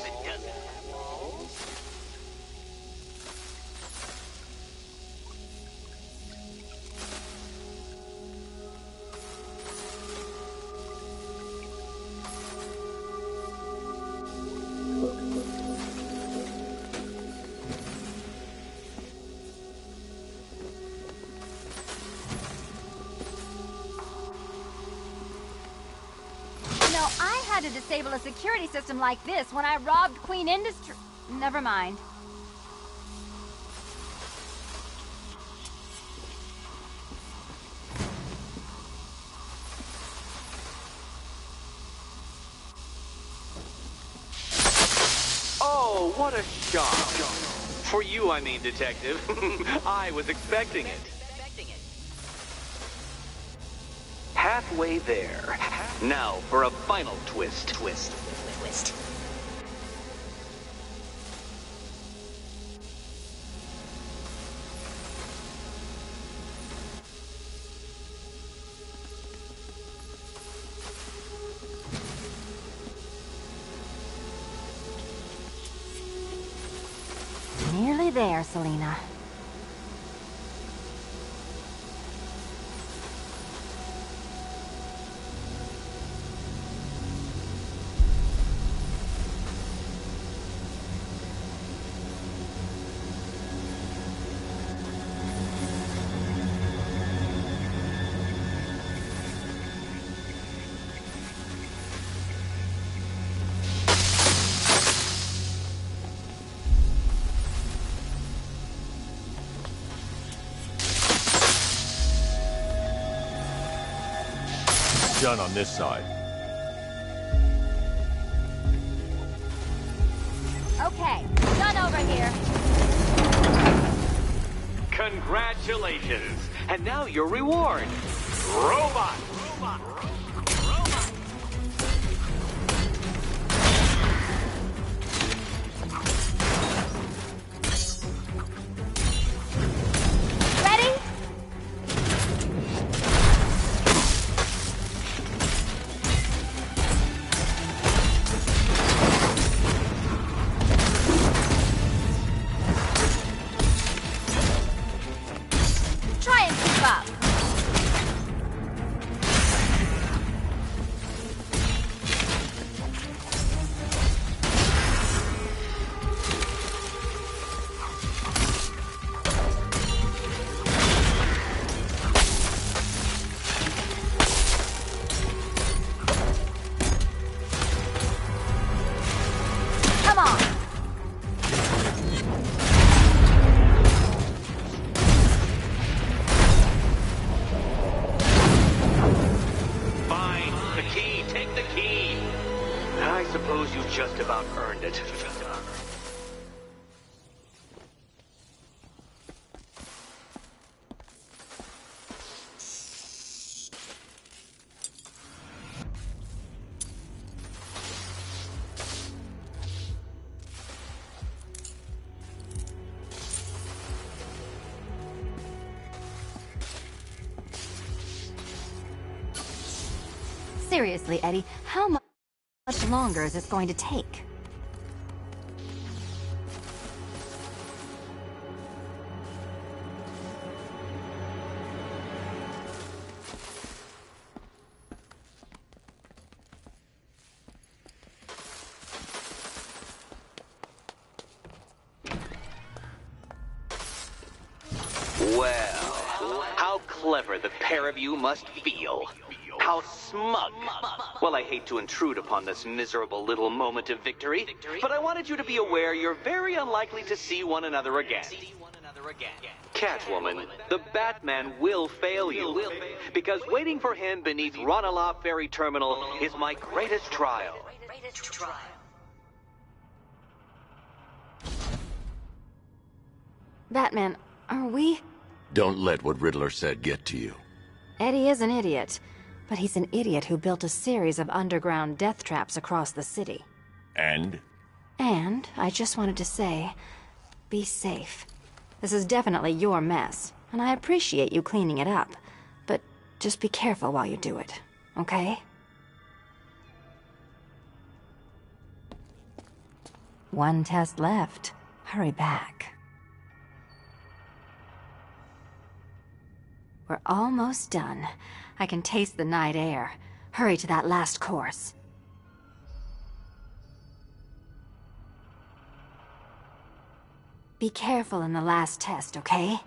I had to disable a security system like this when I robbed Queen Industry. Never mind. Oh, what a shock. For you, I mean, Detective. I was expecting it. Halfway there. Now for a final twist. Nearly there, Selena. Done on this side. Okay, done over here. Congratulations. And now your reward. Robot. Ready? Try and keep up. Come on. Fine. The key. Take the key. I suppose you just about earned it. Seriously, Eddie, how much longer is this going to take? Well, how clever the pair of you must feel. How smug. Well, I hate to intrude upon this miserable little moment of victory, but I wanted you to be aware you're very unlikely to see one another again. Catwoman, the Batman will fail you, because waiting for him beneath Ranelagh Ferry Terminal is my greatest trial. Batman, are we... Don't let what Riddler said get to you. Eddie is an idiot, but he's an idiot who built a series of underground death traps across the city. And? And I just wanted to say, be safe. This is definitely your mess, and I appreciate you cleaning it up. But just be careful while you do it, okay? One test left. Hurry back. We're almost done. I can taste the night air. Hurry to that last course. Be careful in the last test, okay?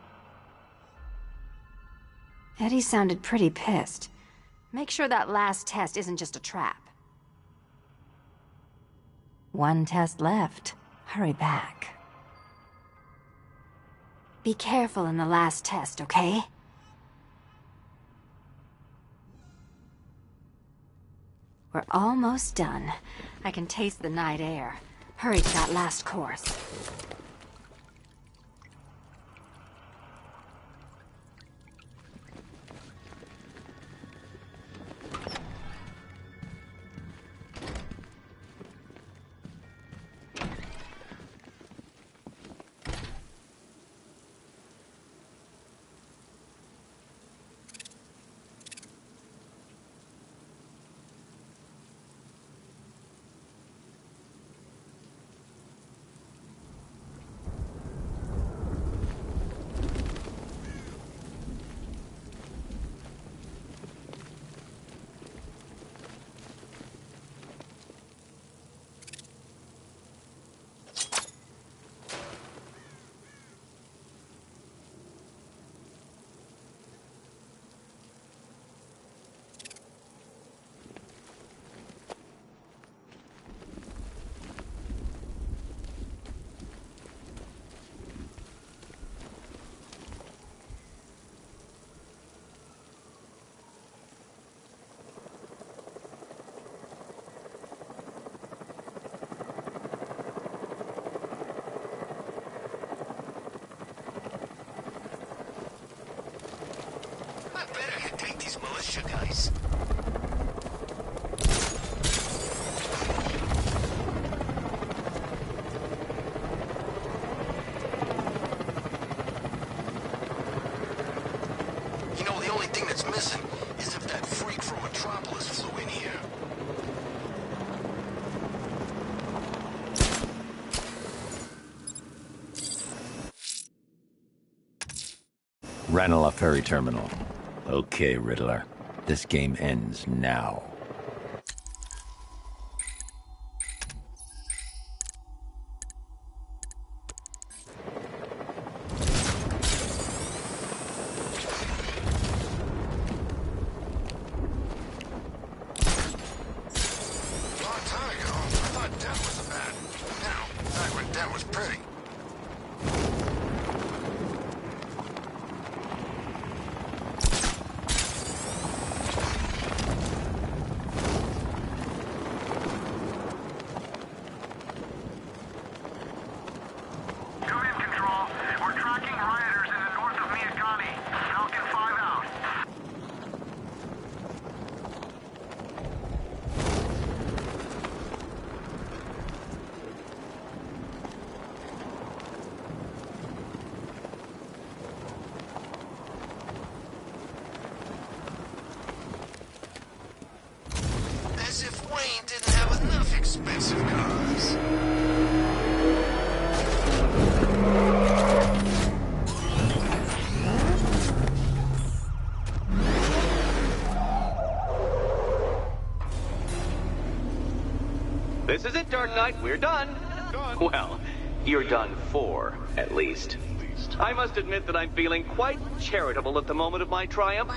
Eddie sounded pretty pissed. Make sure that last test isn't just a trap. One test left. Hurry back. Be careful in the last test, okay? We're almost done. I can taste the night air. Hurry to that last course. militia guys. You know, the only thing that's missing is if that freak from Metropolis flew in here. Ranelagh Ferry Terminal. Okay, Riddler. This game ends now. Long time ago, I thought death was a bad. Now, back when death was pretty. Come in, Control. We're tracking rioters in the north of Miyagani. Falcon 5 out. This is it, Dark Knight. We're done. Well, you're done for, at least. I must admit that I'm feeling quite charitable at the moment of my triumph.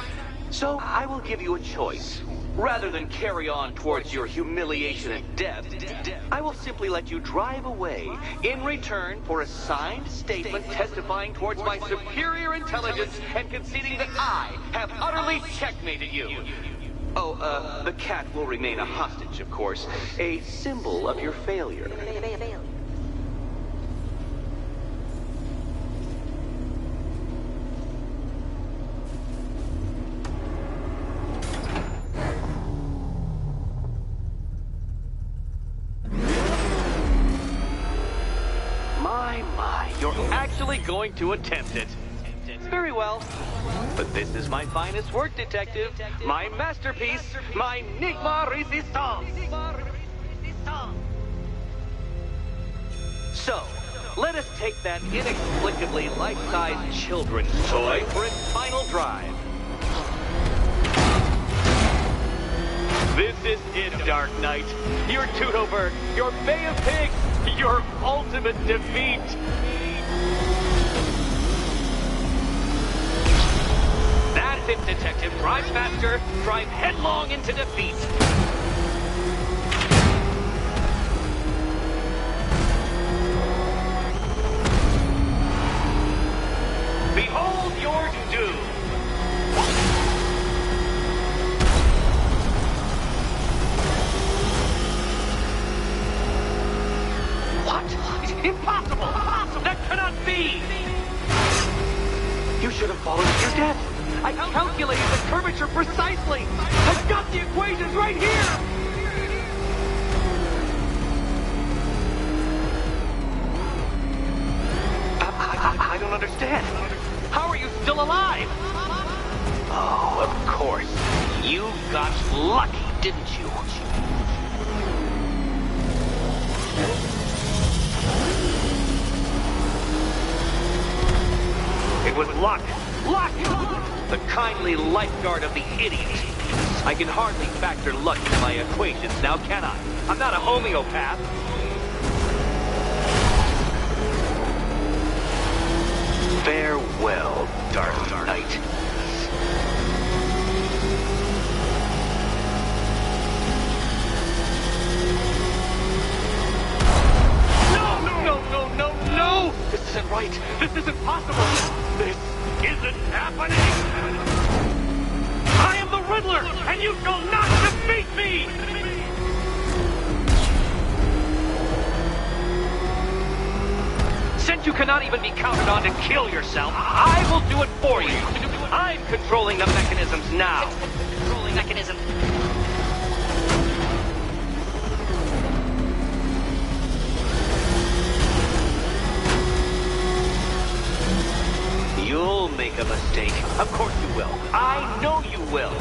So I will give you a choice. Rather than carry on towards your humiliation and death, I will simply let you drive away in return for a signed statement testifying towards my superior intelligence and conceding that I have utterly checkmated you. Oh, the cat will remain a hostage, of course. A symbol of your failure. My, you're actually going to attempt it. Very well. But this is my finest work, Detective. My masterpiece, my Enigma Resistance. So, let us take that inexplicably life-sized children's toy for its final drive. This is it, Dark Knight. Your Toodleberg, your Bay of Pigs, your ultimate defeat. That's it, Detective. Drive faster. Drive headlong into defeat. Behold your doom. What? Impossible! That cannot be! You should have followed your death. I calculated the curvature precisely. I've got the equations right here. I don't understand. How are you still alive? Oh, of course. You got lucky, didn't you? It was luck. Luck! The kindly lifeguard of the idiot. I can hardly factor luck into my equations now, can I? I'm not a homeopath. Farewell, Dark Knight. No! This isn't right. This isn't possible. This isn't happening. I am the Riddler, and you shall not defeat me! Since you cannot even be counted on to kill yourself, I will do it for you. I'm controlling the mechanisms now. Controlling mechanism. You'll make a mistake. Of course you will. I know you will.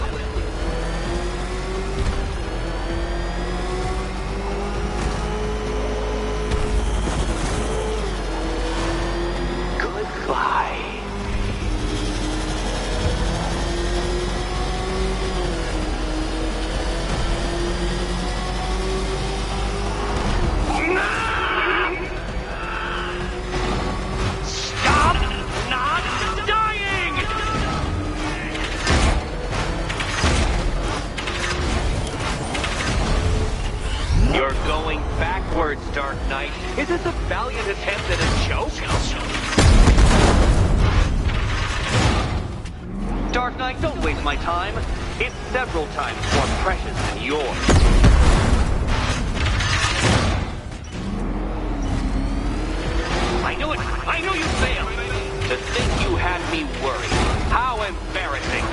Goodbye. Dark Knight. Is this a valiant attempt at a joke? Dark Knight, don't waste my time. It's several times more precious than yours. I knew it! I knew you'd fail! To think you had me worried. How embarrassing.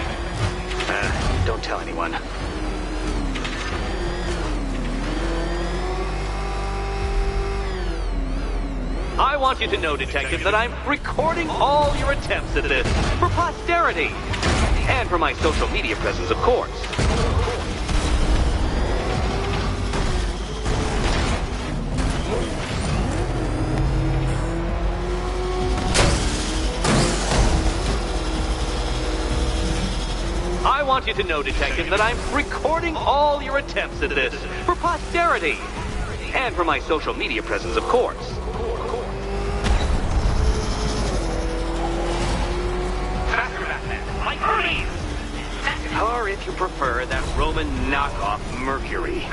Don't tell anyone. I want you to know, Detective, that I'm recording all your attempts at this for posterity. And for my social media presence, of course. I want you to know, Detective, that I'm recording all your attempts at this for posterity. And for my social media presence, of course. Faster, Batman! Like Hermes! Or if you prefer, that Roman knockoff Mercury.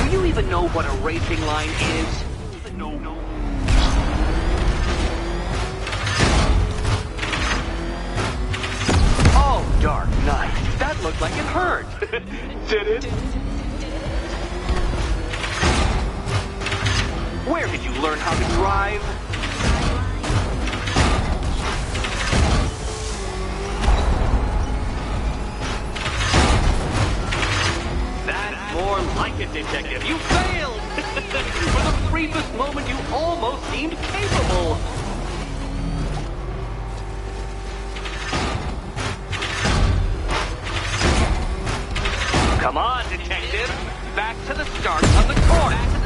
Do you even know what a racing line is? No. Oh, Dark Knight. That looked like it hurt. Did it? Where did you learn how to drive? That's more like it, Detective. You failed! For the briefest moment, you almost seemed capable. Come on, Detective. Back to the start of the course.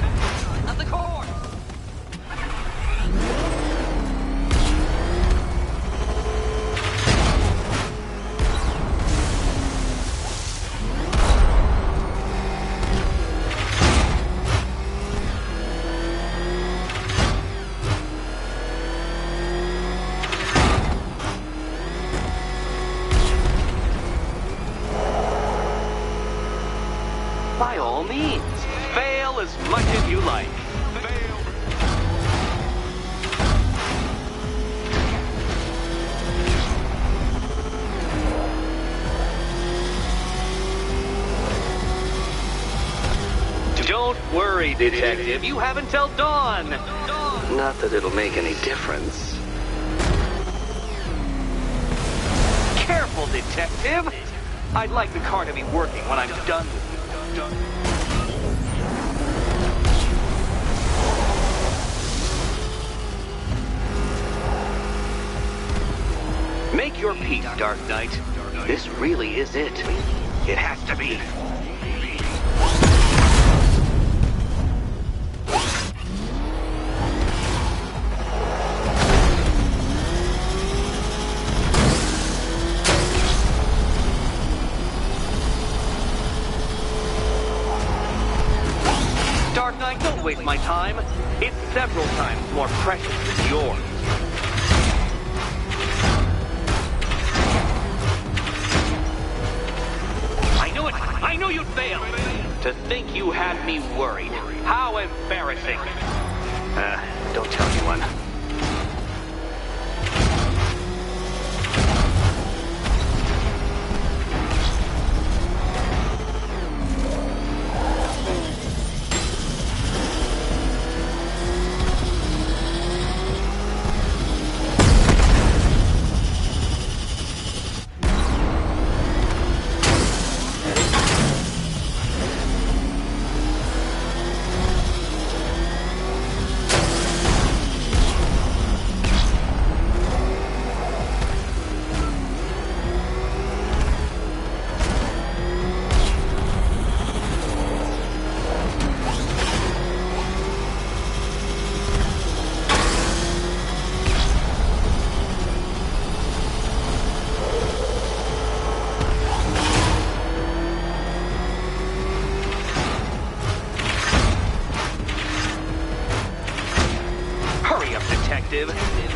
By all means, fail as much as you like. Don't worry, Detective. You have until dawn. Not that it'll make any difference. Careful, Detective. I'd like the car to be working when I'm done with you. Make your peace, Dark Knight. This really is it. It has to be. Dark Knight, don't waste my time. It's several times more precious than yours. I knew you'd fail. To think you had me worried. How embarrassing. Don't tell anyone.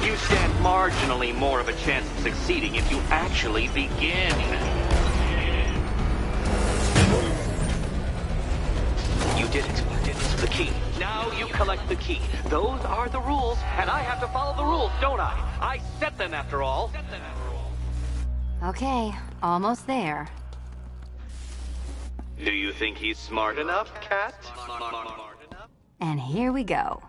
You stand marginally more of a chance of succeeding if you actually begin. You did it. The key. Now you collect the key. Those are the rules, and I have to follow the rules, don't I? I set them after all. Okay, almost there. Do you think he's smart enough, Cat? And here we go.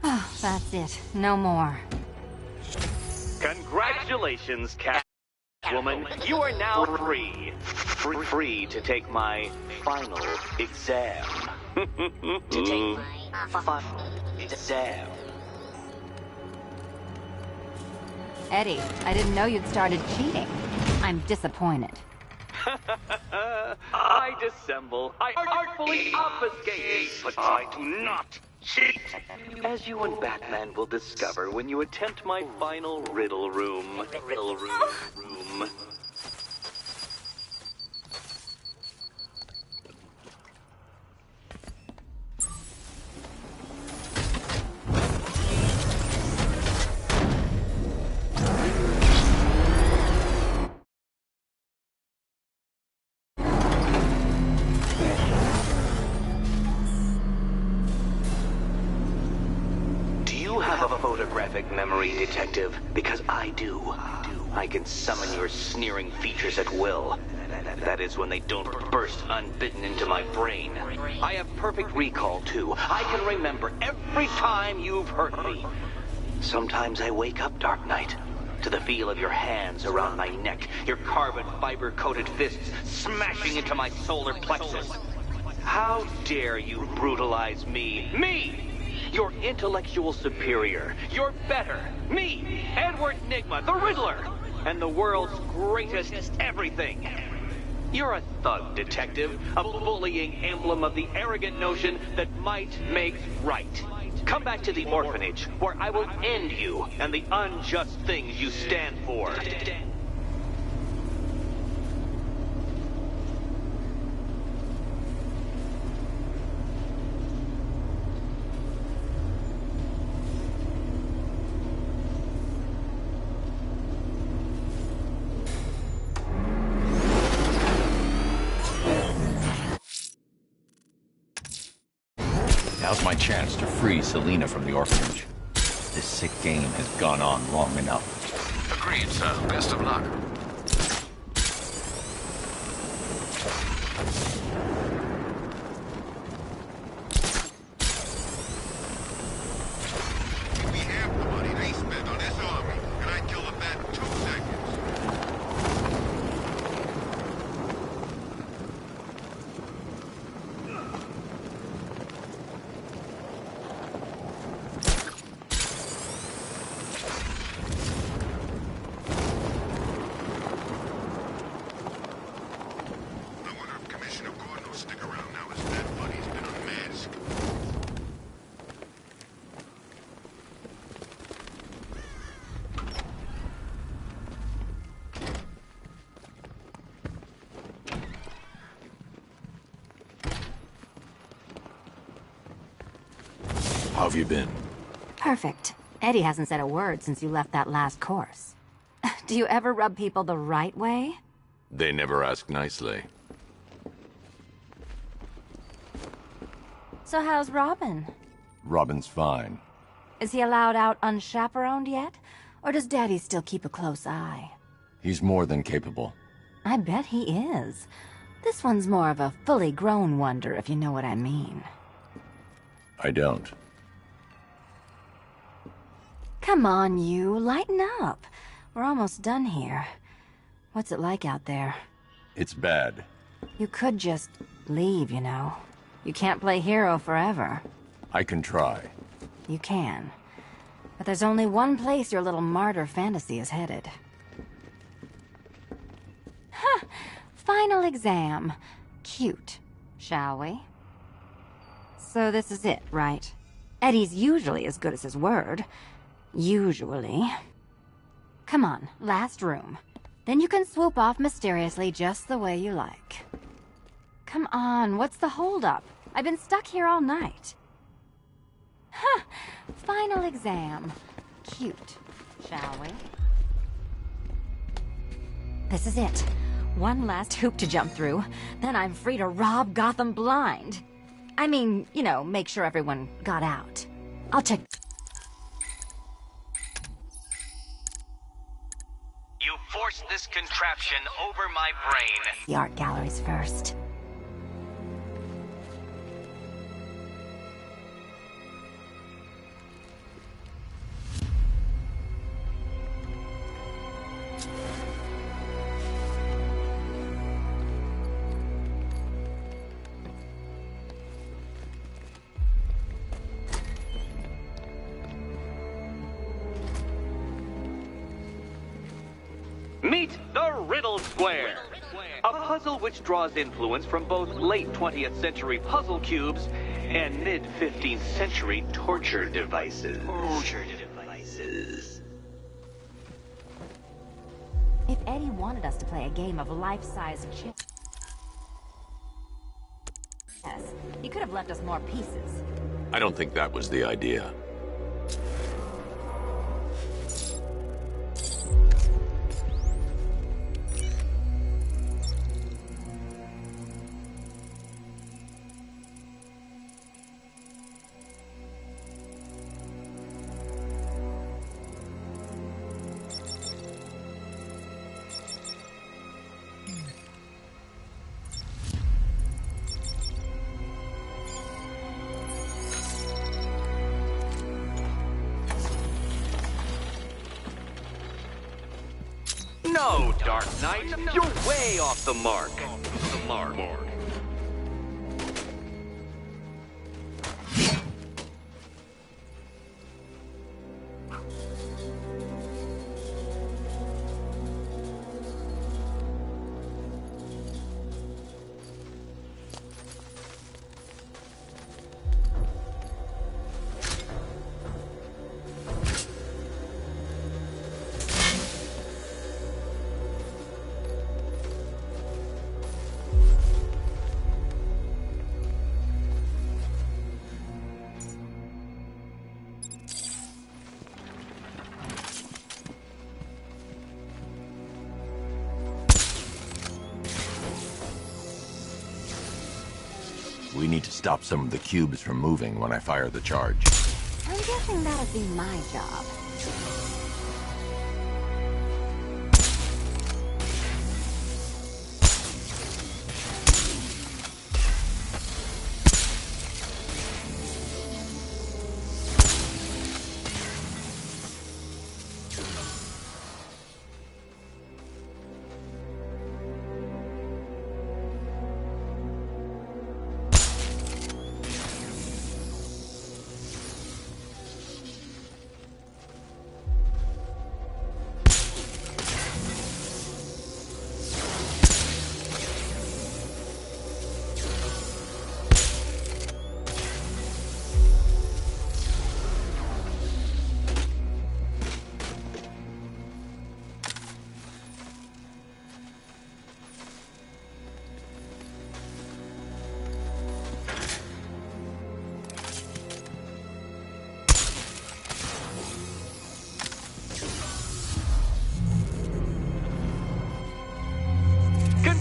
Oh, that's it. No more. Congratulations, Catwoman. You are now free. Free to take my final exam. To take my final exam. Eddie, I didn't know you'd started cheating. I'm disappointed. I dissemble. I artfully obfuscate, but I do not cheat. As you and Batman will discover when you attempt my final riddle room. Riddle room. Photographic memory, Detective, because I do. I can summon your sneering features at will. That is when they don't burst unbidden into my brain. I have perfect recall, too. I can remember every time you've hurt me. Sometimes I wake up, Dark Knight, to the feel of your hands around my neck, your carbon fiber-coated fists smashing into my solar plexus. How dare you brutalize me? Me! Your intellectual superior. You're better. Me, Edward Nygma, the Riddler, and the world's greatest everything. You're a thug, Detective, a bullying emblem of the arrogant notion that might makes right. Come back to the orphanage, where I will end you and the unjust things you stand for. Now's my chance to free Selina from the orphanage. This sick game has gone on long enough. Agreed, sir. Best of luck. We have the money they spent on this army, and I'd kill them back in 2 seconds. How have you been? Perfect. Eddie hasn't said a word since you left that last course. Do you ever rub people the right way? They never ask nicely. So how's Robin? Robin's fine. Is he allowed out unchaperoned yet? Or does Daddy still keep a close eye? He's more than capable. I bet he is. This one's more of a fully grown wonder, if you know what I mean. I don't. Come on, you. Lighten up. We're almost done here. What's it like out there? It's bad. You could just leave, you know. You can't play hero forever. I can try. You can. But there's only one place your little martyr fantasy is headed. Huh. Final exam. Cute. Shall we? So this is it, right? Eddie's usually as good as his word. Usually. Come on, last room. Then you can swoop off mysteriously just the way you like. Come on, what's the holdup? I've been stuck here all night. Huh. Final exam. Cute. Shall we? This is it. One last hoop to jump through. Then I'm free to rob Gotham blind. I mean, you know, make sure everyone got out. I'll check. You forced this contraption over my brain. The art galleries first. Meet the Riddle Square. A puzzle which draws influence from both late 20th century puzzle cubes and mid 15th century torture devices. If Eddie wanted us to play a game of life-size chess, he could have left us more pieces. I don't think that was the idea. No, Dark Knight, you're way off the mark. We need to stop some of the cubes from moving when I fire the charge. I'm guessing that'd be my job.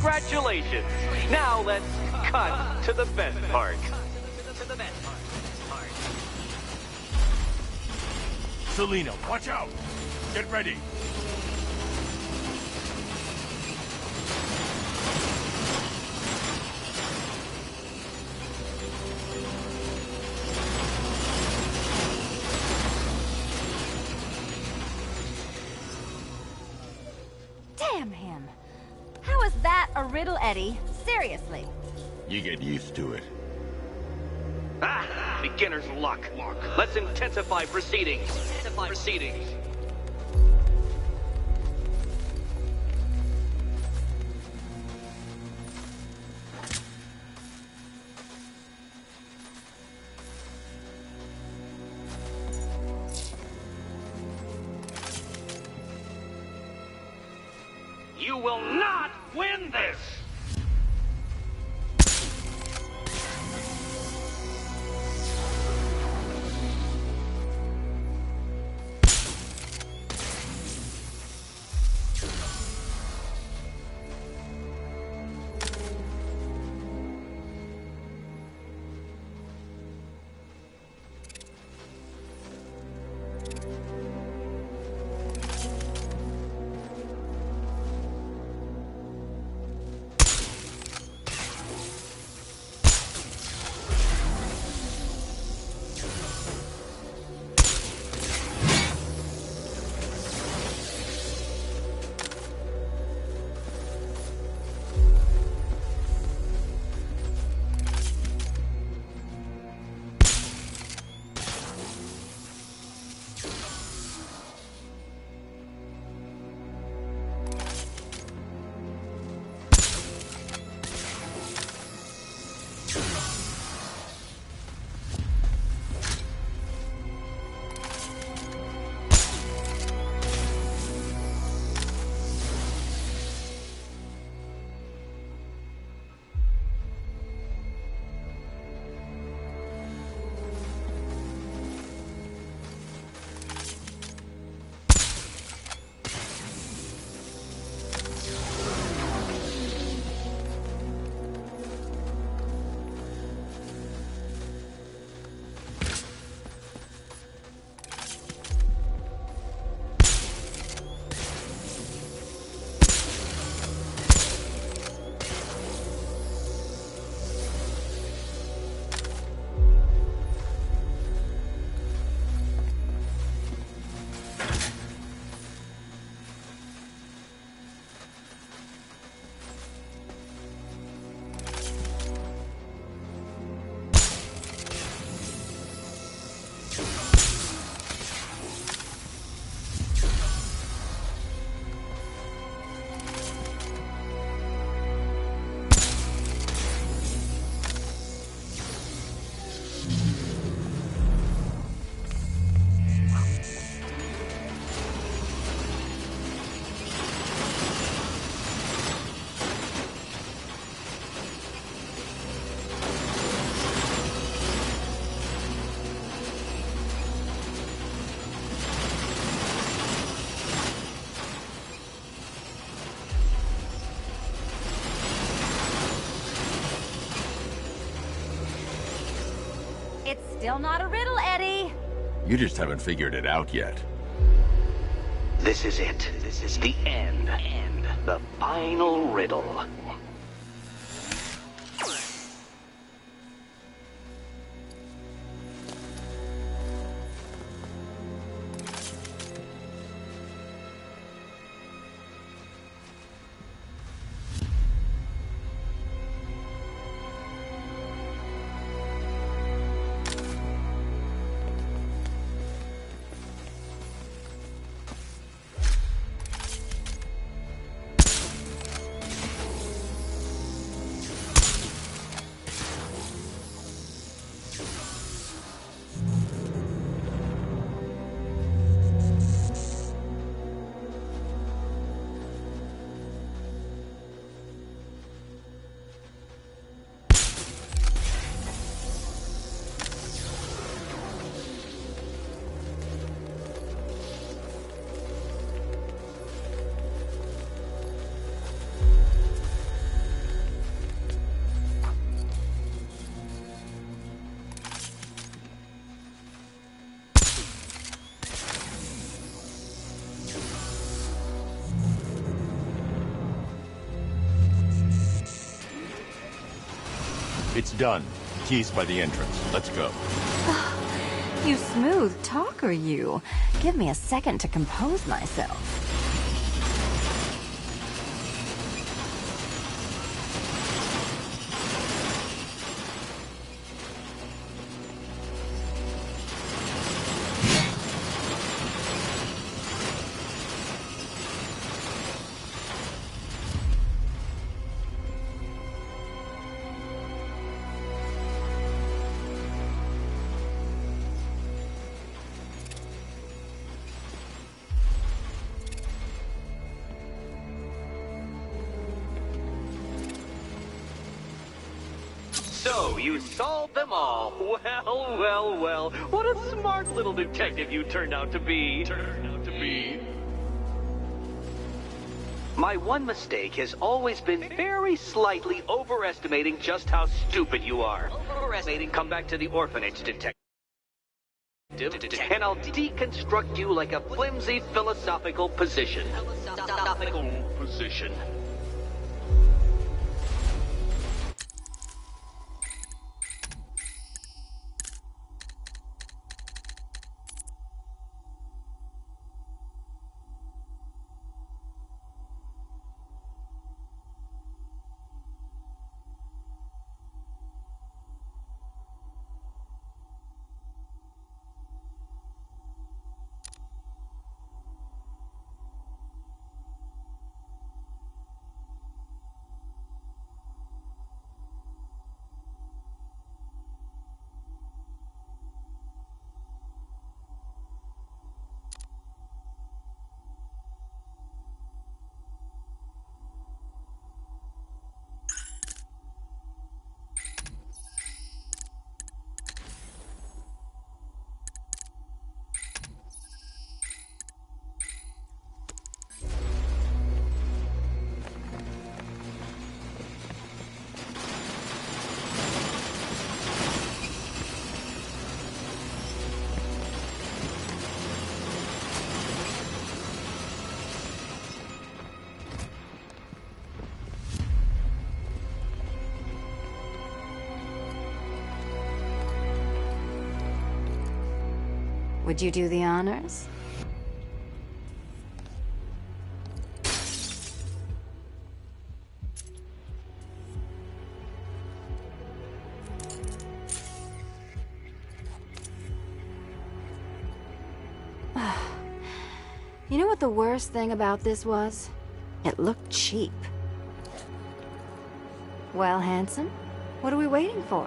Congratulations! Now let's cut to the best part. Selena, watch out! Get ready! Damn him! How is that a riddle, Eddie? Seriously. You get used to it. Ah, beginner's luck. Let's intensify proceedings. You will not win this! Still not a riddle, Eddie. You just haven't figured it out yet. This is it. This is the end. The final riddle. It's done. Keys by the entrance. Let's go. You smooth talker, you. Give me a second to compose myself. So, you solved them all. Well. What a smart little detective you turned out to be. My one mistake has always been very slightly overestimating just how stupid you are. Come back to the orphanage, detective, and I'll deconstruct you like a flimsy philosophical position. Would you do the honors? You know what the worst thing about this was? It looked cheap. Well, handsome, what are we waiting for?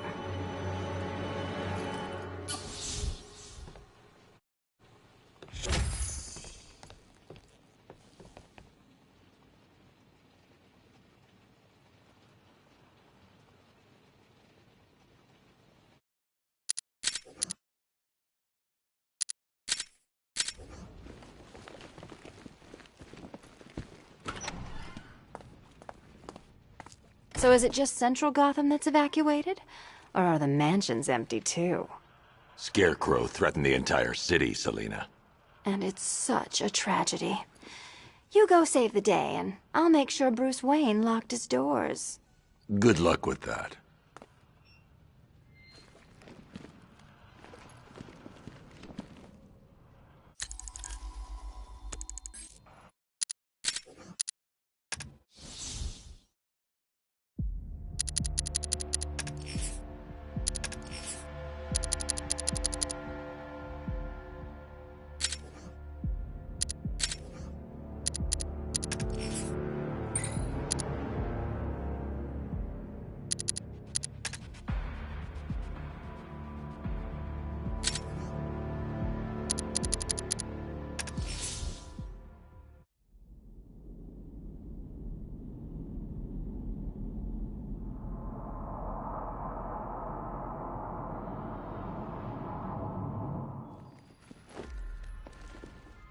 So is it just Central Gotham that's evacuated? Or are the mansions empty too? Scarecrow threatened the entire city, Selina. And it's such a tragedy. You go save the day, and I'll make sure Bruce Wayne locked his doors. Good luck with that.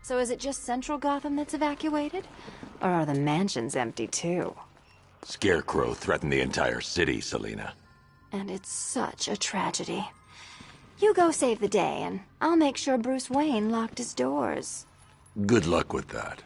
So is it just Central Gotham that's evacuated? Or are the mansions empty too? Scarecrow threatened the entire city, Selina. And it's such a tragedy. You go save the day, and I'll make sure Bruce Wayne locked his doors. Good luck with that.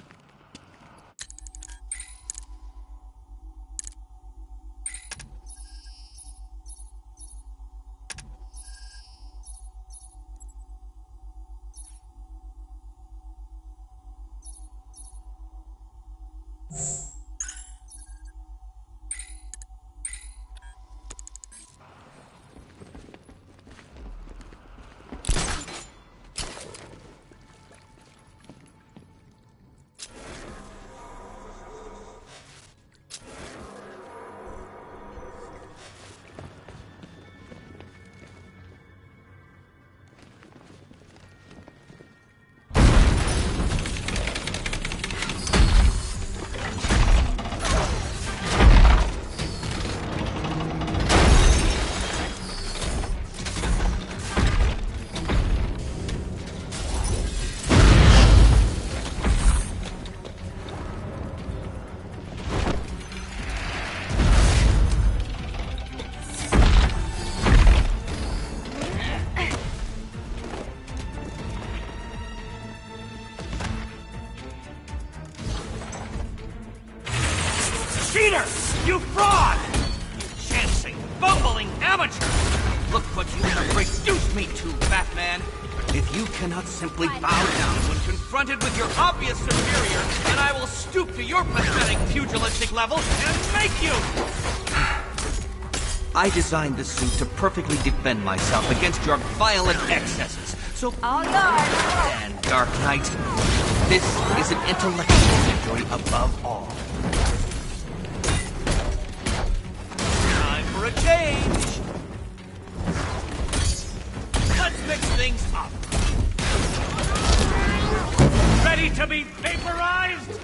Cheater! You fraud! You chancing, bumbling amateur! Look what you have reduced me to, Batman! If you cannot simply bow down when confronted with your obvious superior, then I will stoop to your pathetic pugilistic level and make you! I designed this suit to perfectly defend myself against your violent excesses. So, All yours! and Dark Knight, this is an intellectual victory above all. Time for a change! Let's mix things up. Ready to be vaporized?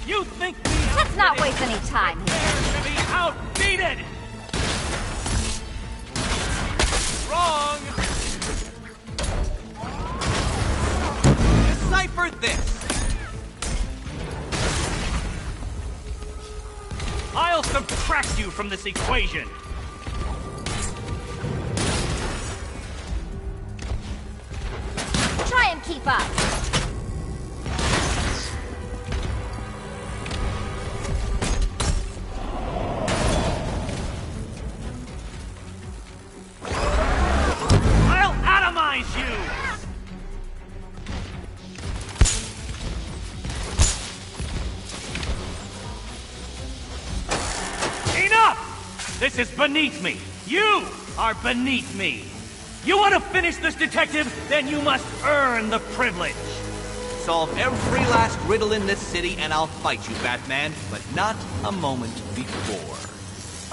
You think me Let's not waste any time here. to be outdated? Wrong! Decipher this! I'll subtract you from this equation! Try and keep up. I'll atomize you! Enough! This is beneath me. You are beneath me. You want to finish this, detective? Then you must earn the privilege. Solve every last riddle in this city and I'll fight you, Batman, but not a moment before.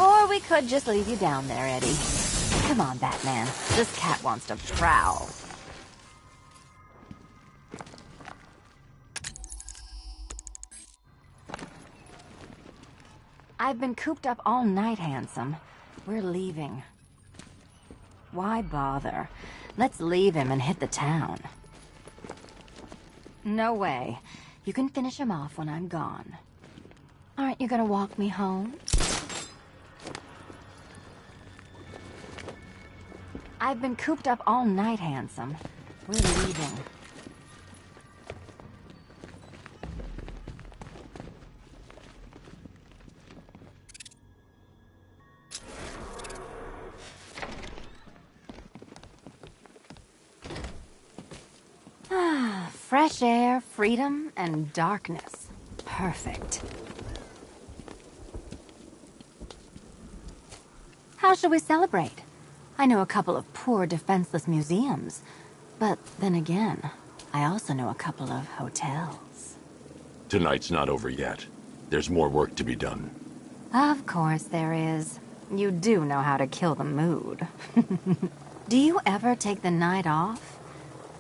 Or we could just leave you down there, Eddie. Come on, Batman. This cat wants to prowl. I've been cooped up all night, handsome. We're leaving. Why bother? Let's leave him and hit the town. No way. You can finish him off when I'm gone. Aren't you gonna walk me home? I've been cooped up all night, handsome. We're leaving. Fresh air, freedom, and darkness. Perfect. How shall we celebrate? I know a couple of poor, defenseless museums. But then again, I also know a couple of hotels. Tonight's not over yet. There's more work to be done. Of course there is. You do know how to kill the mood. Do you ever take the night off?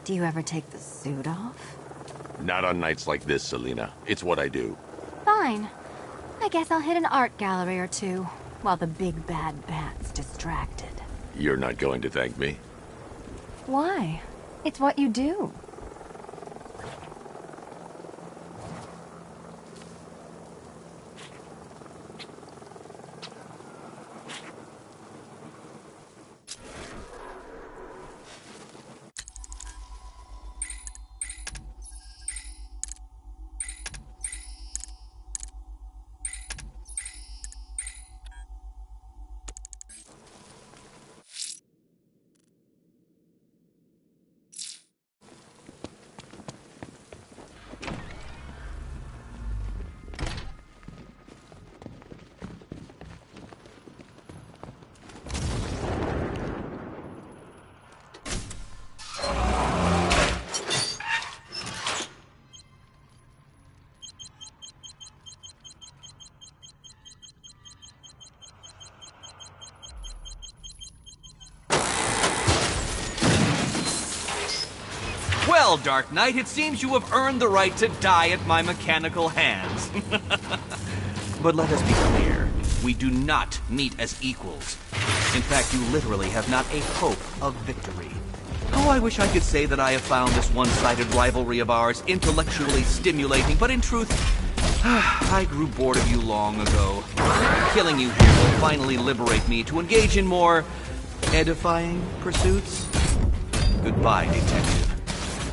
Do you ever take the suit off? Not on nights like this, Selina. It's what I do. Fine. I guess I'll hit an art gallery or two, while the big bad bat's distracted. You're not going to thank me? Why? It's what you do. Well, Dark Knight, it seems you have earned the right to die at my mechanical hands. But let us be clear, we do not meet as equals. In fact, you literally have not a hope of victory. Oh, I wish I could say that I have found this one-sided rivalry of ours intellectually stimulating, but in truth, I grew bored of you long ago. Killing you here will finally liberate me to engage in more edifying pursuits. Goodbye, detective.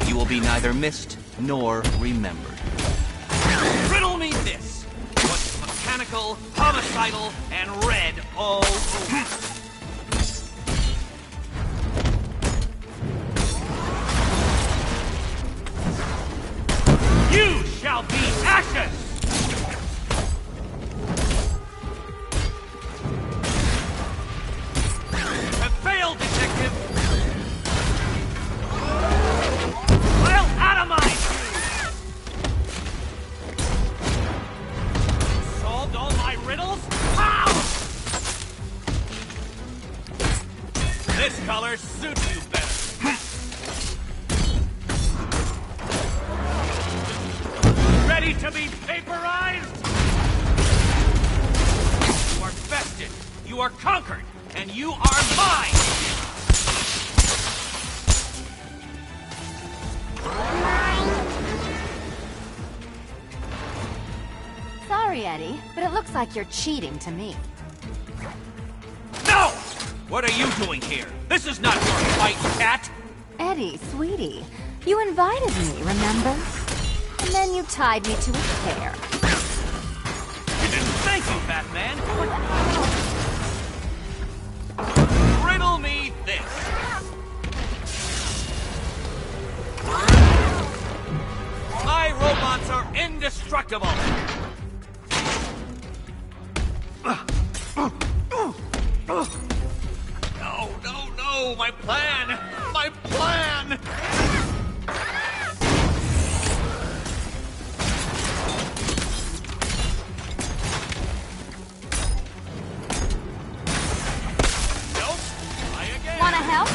You will be neither missed nor remembered. Riddle me this! What's mechanical, homicidal, and red all over? You shall be ashes! Have failed, detective! I'll atomize you! Solved all my riddles? How? This color suits you better. Ready to be vaporized? You are bested, you are conquered, and you are mine! Sorry, Eddie, but it looks like you're cheating to me. No! What are you doing here? This is not your fight, cat! Eddie, sweetie, you invited me, remember? And then you tied me to a chair. Thank you, Batman! Riddle me this! My robots are indestructible! No! My plan! My plan! Wanna help?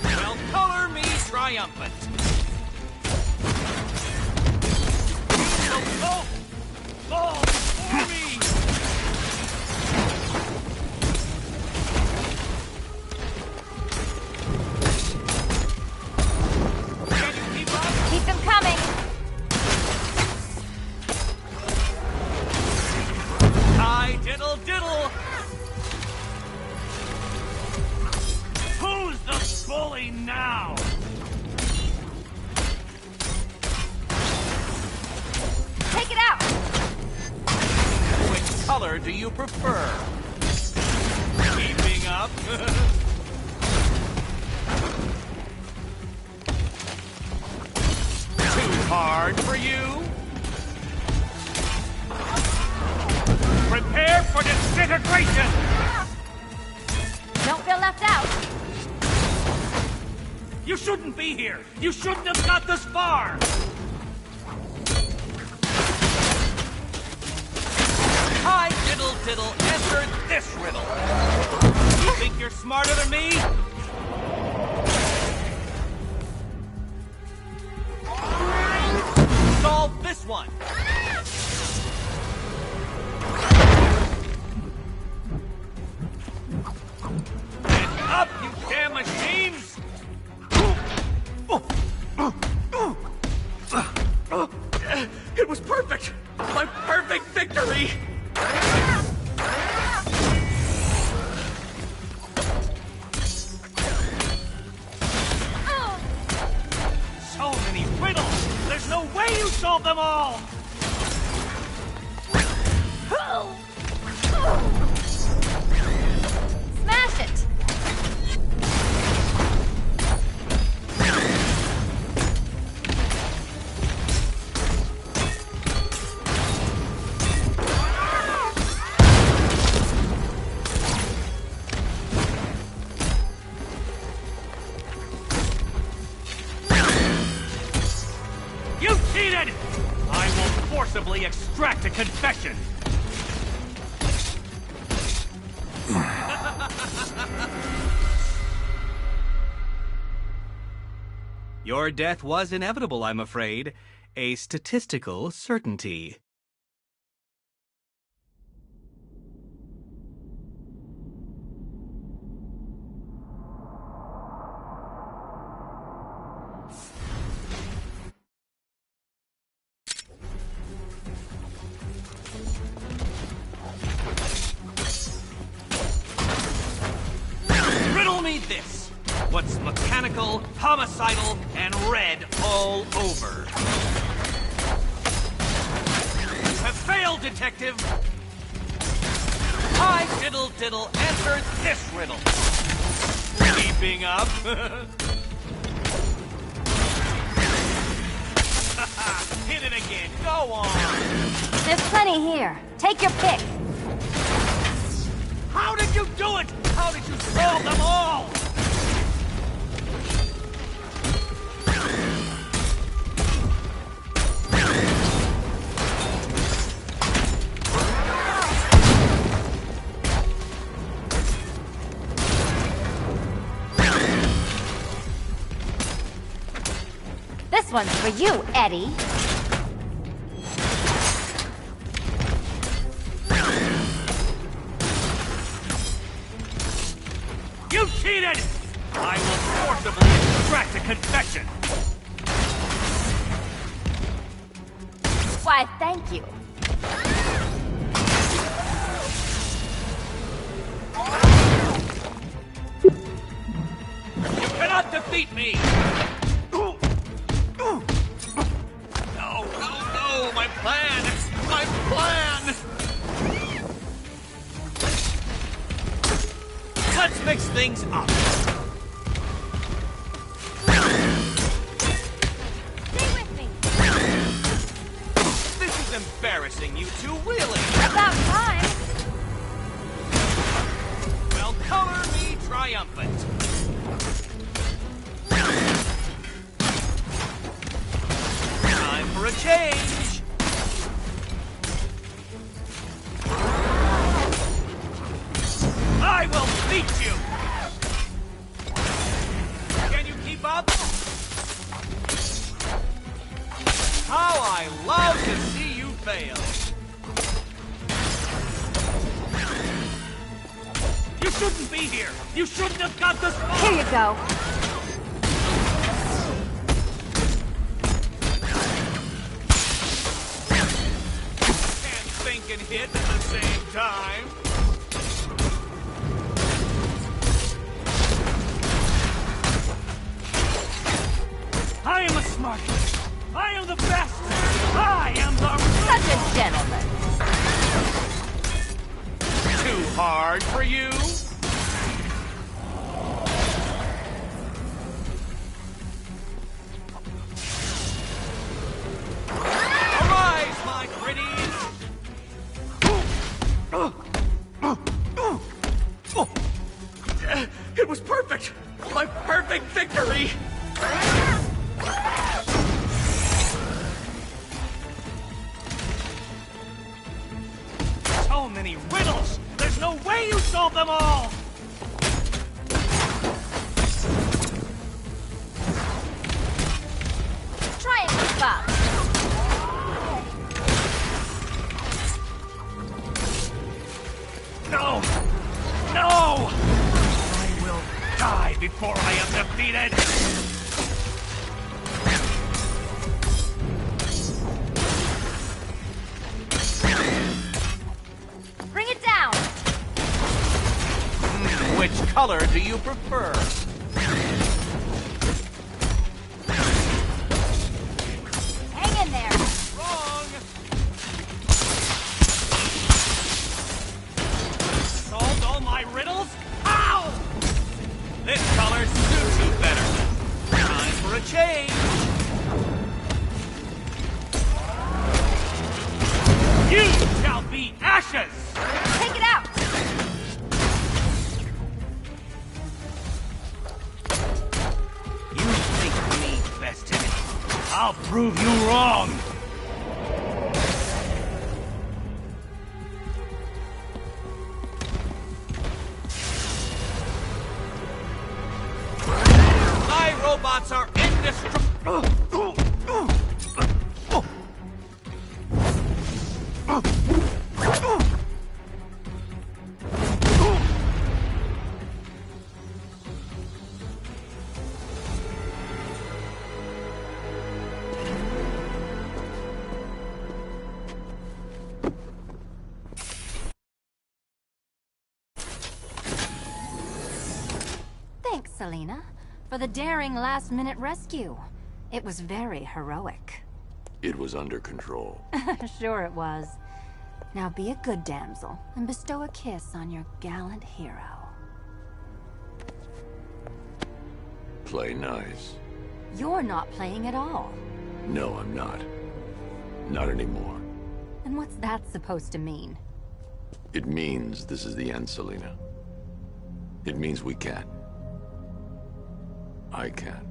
Well, color me triumphant. Fall for me! Can you keep up? Keep them coming. Hi, diddle diddle! ready now! Take it out! Which color do you prefer? Keeping up? Too hard for you? Prepare for disintegration! Don't feel left out. You shouldn't be here! You shouldn't have got this far! Hi, diddle diddle, answer this riddle. You think you're smarter than me? Solve this one. And up, you damn machines! It was perfect! My perfect victory! So many riddles! There's no way you solve them all! Smash it! You cheated! I will forcibly extract a confession! Your death was inevitable, I'm afraid. A statistical certainty. Riddle me this. What's mechanical, homicidal, and red all over? You have failed, detective! Hi, diddle diddle, answer this riddle. Keeping up? Hit it again, go on! There's plenty here. Take your pick. How did you do it? How did you solve them all? This one's for you, Eddie. You cheated! I will forcibly extract a confession! Why, thank you. You cannot defeat me! No, my plan! My plan! Let's mix things up. Stay with me. This is embarrassing, you two, really. About time. Well, color me triumphant. Time for a change. I will beat you! Can you keep up? How I love to see you fail! You shouldn't be here! You shouldn't have got this far! Here you go. Can't think and hit at the same time. gentlemen. Too hard for you? Arise, my pretties! It was perfect! My perfect victory! So many riddles! There's no way you solve them all! Try and keep up. No! No! I will die before I am defeated! Bring it down. Which color do you prefer? Hang in there. Wrong! Solved all my riddles? How? This color suits you better. Time for a change. You shall be ashes! Take it out. You think me bested? I'll prove you wrong! My robots are indestructible! Thanks, Selena, for the daring last-minute rescue. It was very heroic. It was under control. Sure it was. Now be a good damsel and bestow a kiss on your gallant hero. Play nice. You're not playing at all. No, I'm not. Not anymore. And what's that supposed to mean? It means this is the end, Selena. It means we can't. I can't.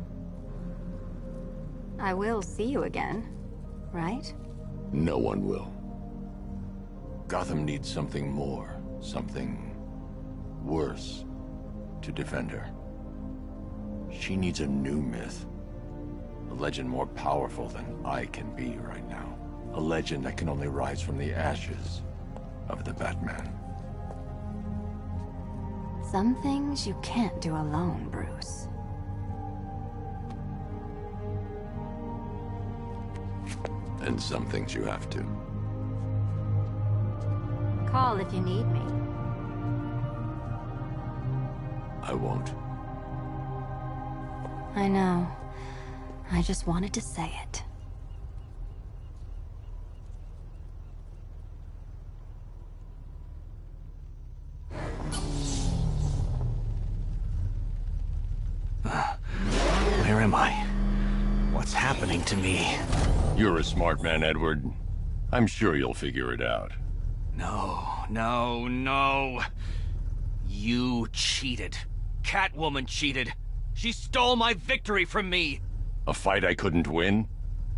I will see you again, right? No one will. Gotham needs something more, something worse to defend her. She needs a new myth. A legend more powerful than I can be right now. A legend that can only rise from the ashes of the Batman. Some things you can't do alone, Bruce. And some things you have to. Call if you need me. I won't. I know. I just wanted to say it. Where am I? What's happening to me? You're a smart man, Edward. I'm sure you'll figure it out. No. You cheated. Catwoman cheated. She stole my victory from me. A fight I couldn't win?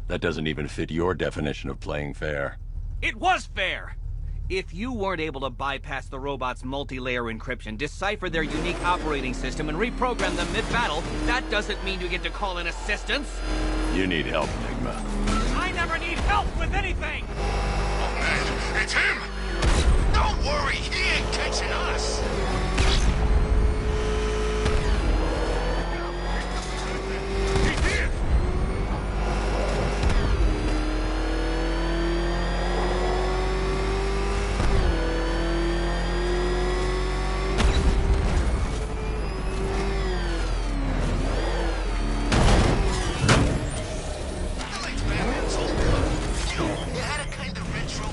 That doesn't even fit your definition of playing fair. It was fair. If you weren't able to bypass the robot's multi-layer encryption, decipher their unique operating system, and reprogram them mid-battle, that doesn't mean you get to call in assistance. You need help, Enigma. I never need help with anything! Oh man, it's him! Don't worry, he ain't catching us! He's here! I like Batman's old gun. You know, it had a kind of retro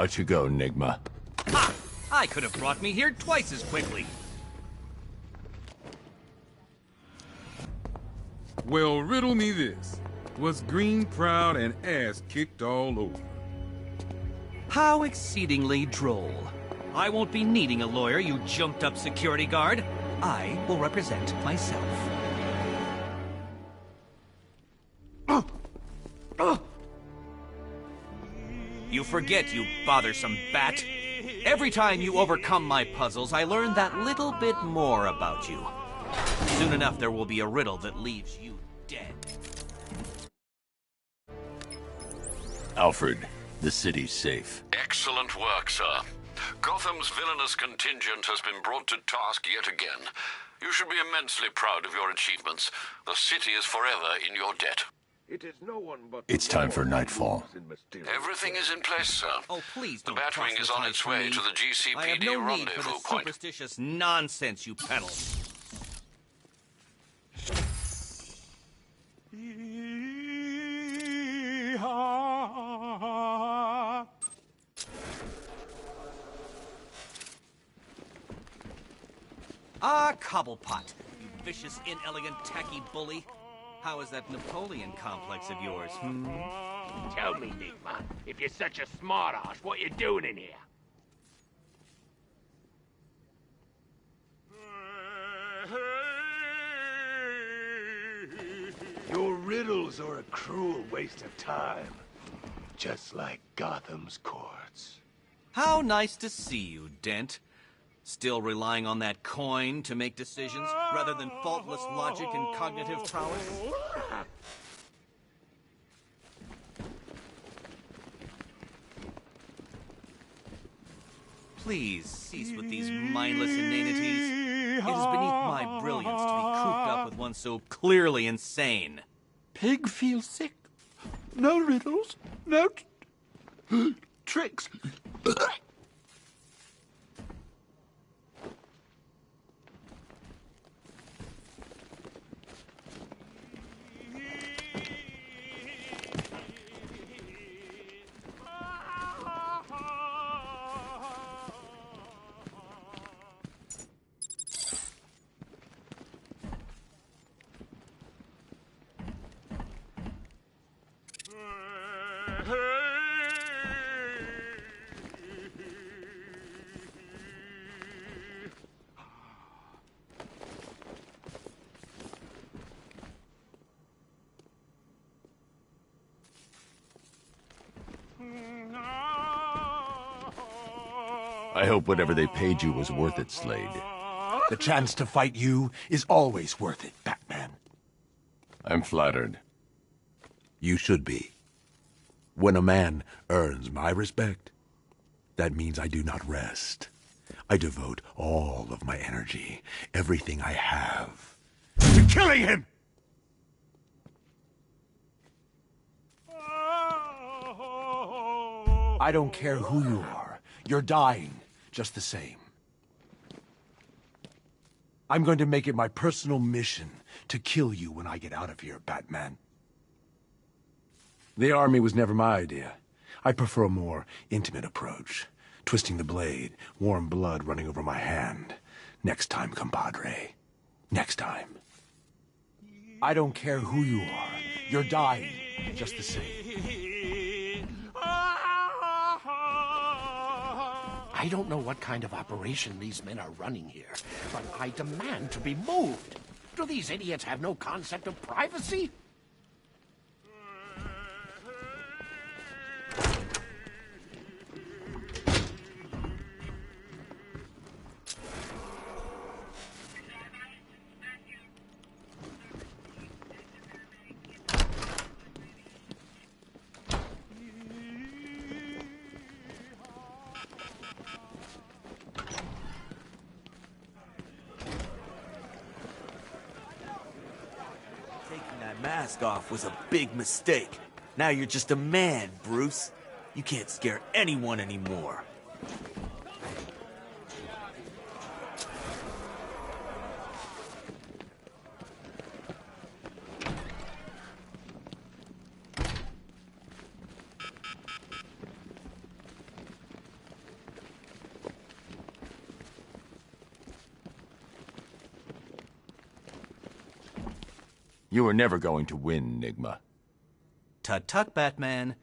Out you go, Nigma. Ha! I could have brought me here twice as quickly. Well, riddle me this. Was Green proud and ass kicked all over? How exceedingly droll. I won't be needing a lawyer, you jumped-up security guard. I will represent myself. You forget, you bothersome bat. Every time you overcome my puzzles, I learn that little bit more about you. Soon enough, there will be a riddle that leaves you dead. Alfred, the city's safe. Excellent work, sir. Gotham's villainous contingent has been brought to task yet again. You should be immensely proud of your achievements. The city is forever in your debt. It is no one but It's time for nightfall. Everything is in place, sir. Oh, please The don't Batwing is on proselytize its to way me. to the I have GCPD no need for rendezvous the point. superstitious nonsense you peddle. Ah, Cobblepot, you vicious, inelegant, tacky bully. How is that Napoleon complex of yours, hmm? Tell me, Nigma, if you're such a smartass, what you doing in here? Your riddles are a cruel waste of time. Just like Gotham's courts. How nice to see you, Dent. Still relying on that coin to make decisions, rather than faultless logic and cognitive prowess? Please cease with these mindless inanities. It is beneath my brilliance to be cooped up with one so clearly insane. Pig feels sick. No riddles, no tricks. I hope whatever they paid you was worth it, Slade. The chance to fight you is always worth it, Batman. I'm flattered. You should be. When a man earns my respect, that means I do not rest. I devote all of my energy, everything I have, to killing him! I don't care who you are. You're dying just the same. I'm going to make it my personal mission to kill you when I get out of here, Batman. The army was never my idea. I prefer a more intimate approach. Twisting the blade, warm blood running over my hand. Next time, compadre. Next time. I don't care who you are. You're dying just the same. I don't know what kind of operation these men are running here, but I demand to be moved. Do these idiots have no concept of privacy? Mask off was a big mistake. Now you're just a man, Bruce. You can't scare anyone anymore. You are never going to win, Nigma. Tut-tut, Batman.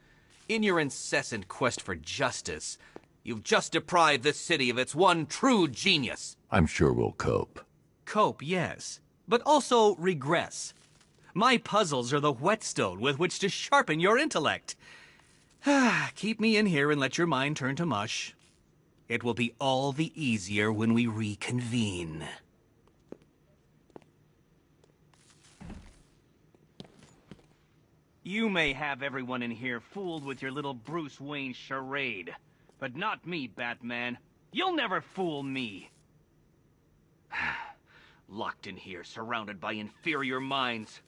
In your incessant quest for justice, you've just deprived this city of its one true genius. I'm sure we'll cope. Cope, yes, but also regress. My puzzles are the whetstone with which to sharpen your intellect. Keep me in here and let your mind turn to mush. It will be all the easier when we reconvene. You may have everyone in here fooled with your little Bruce Wayne charade, but not me, Batman. You'll never fool me. Locked in here, surrounded by inferior minds.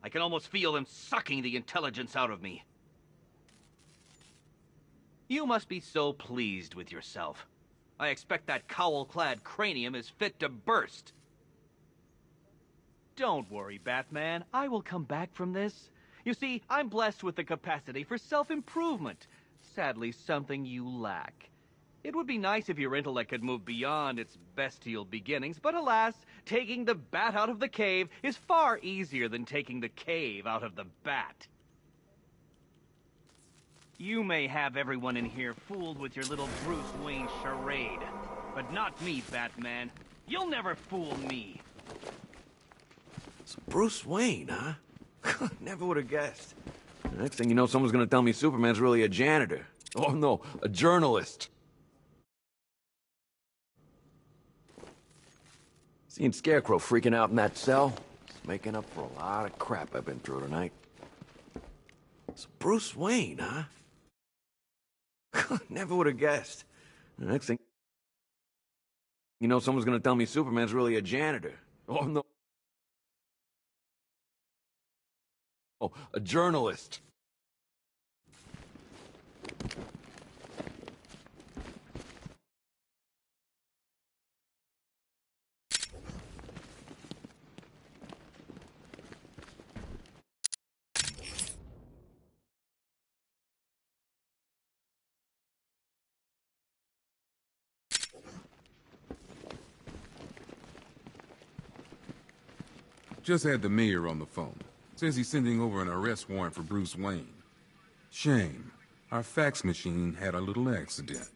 I can almost feel them sucking the intelligence out of me. You must be so pleased with yourself. I expect that cowl-clad cranium is fit to burst. Don't worry, Batman. I will come back from this. You see, I'm blessed with the capacity for self-improvement. Sadly, something you lack. It would be nice if your intellect could move beyond its bestial beginnings, but alas, taking the bat out of the cave is far easier than taking the cave out of the bat. You may have everyone in here fooled with your little Bruce Wayne charade, but not me, Batman. You'll never fool me. It's Bruce Wayne, huh? Never would have guessed. The next thing you know, someone's gonna tell me Superman's really a janitor. Oh no, a journalist. Seeing Scarecrow freaking out in that cell, it's making up for a lot of crap I've been through tonight. It's Bruce Wayne, huh? Never would have guessed. The next thing you know, someone's gonna tell me Superman's really a janitor. Oh no. Oh, a journalist. Just had the mayor on the phone. Says he's sending over an arrest warrant for Bruce Wayne. Shame. Our fax machine had a little accident.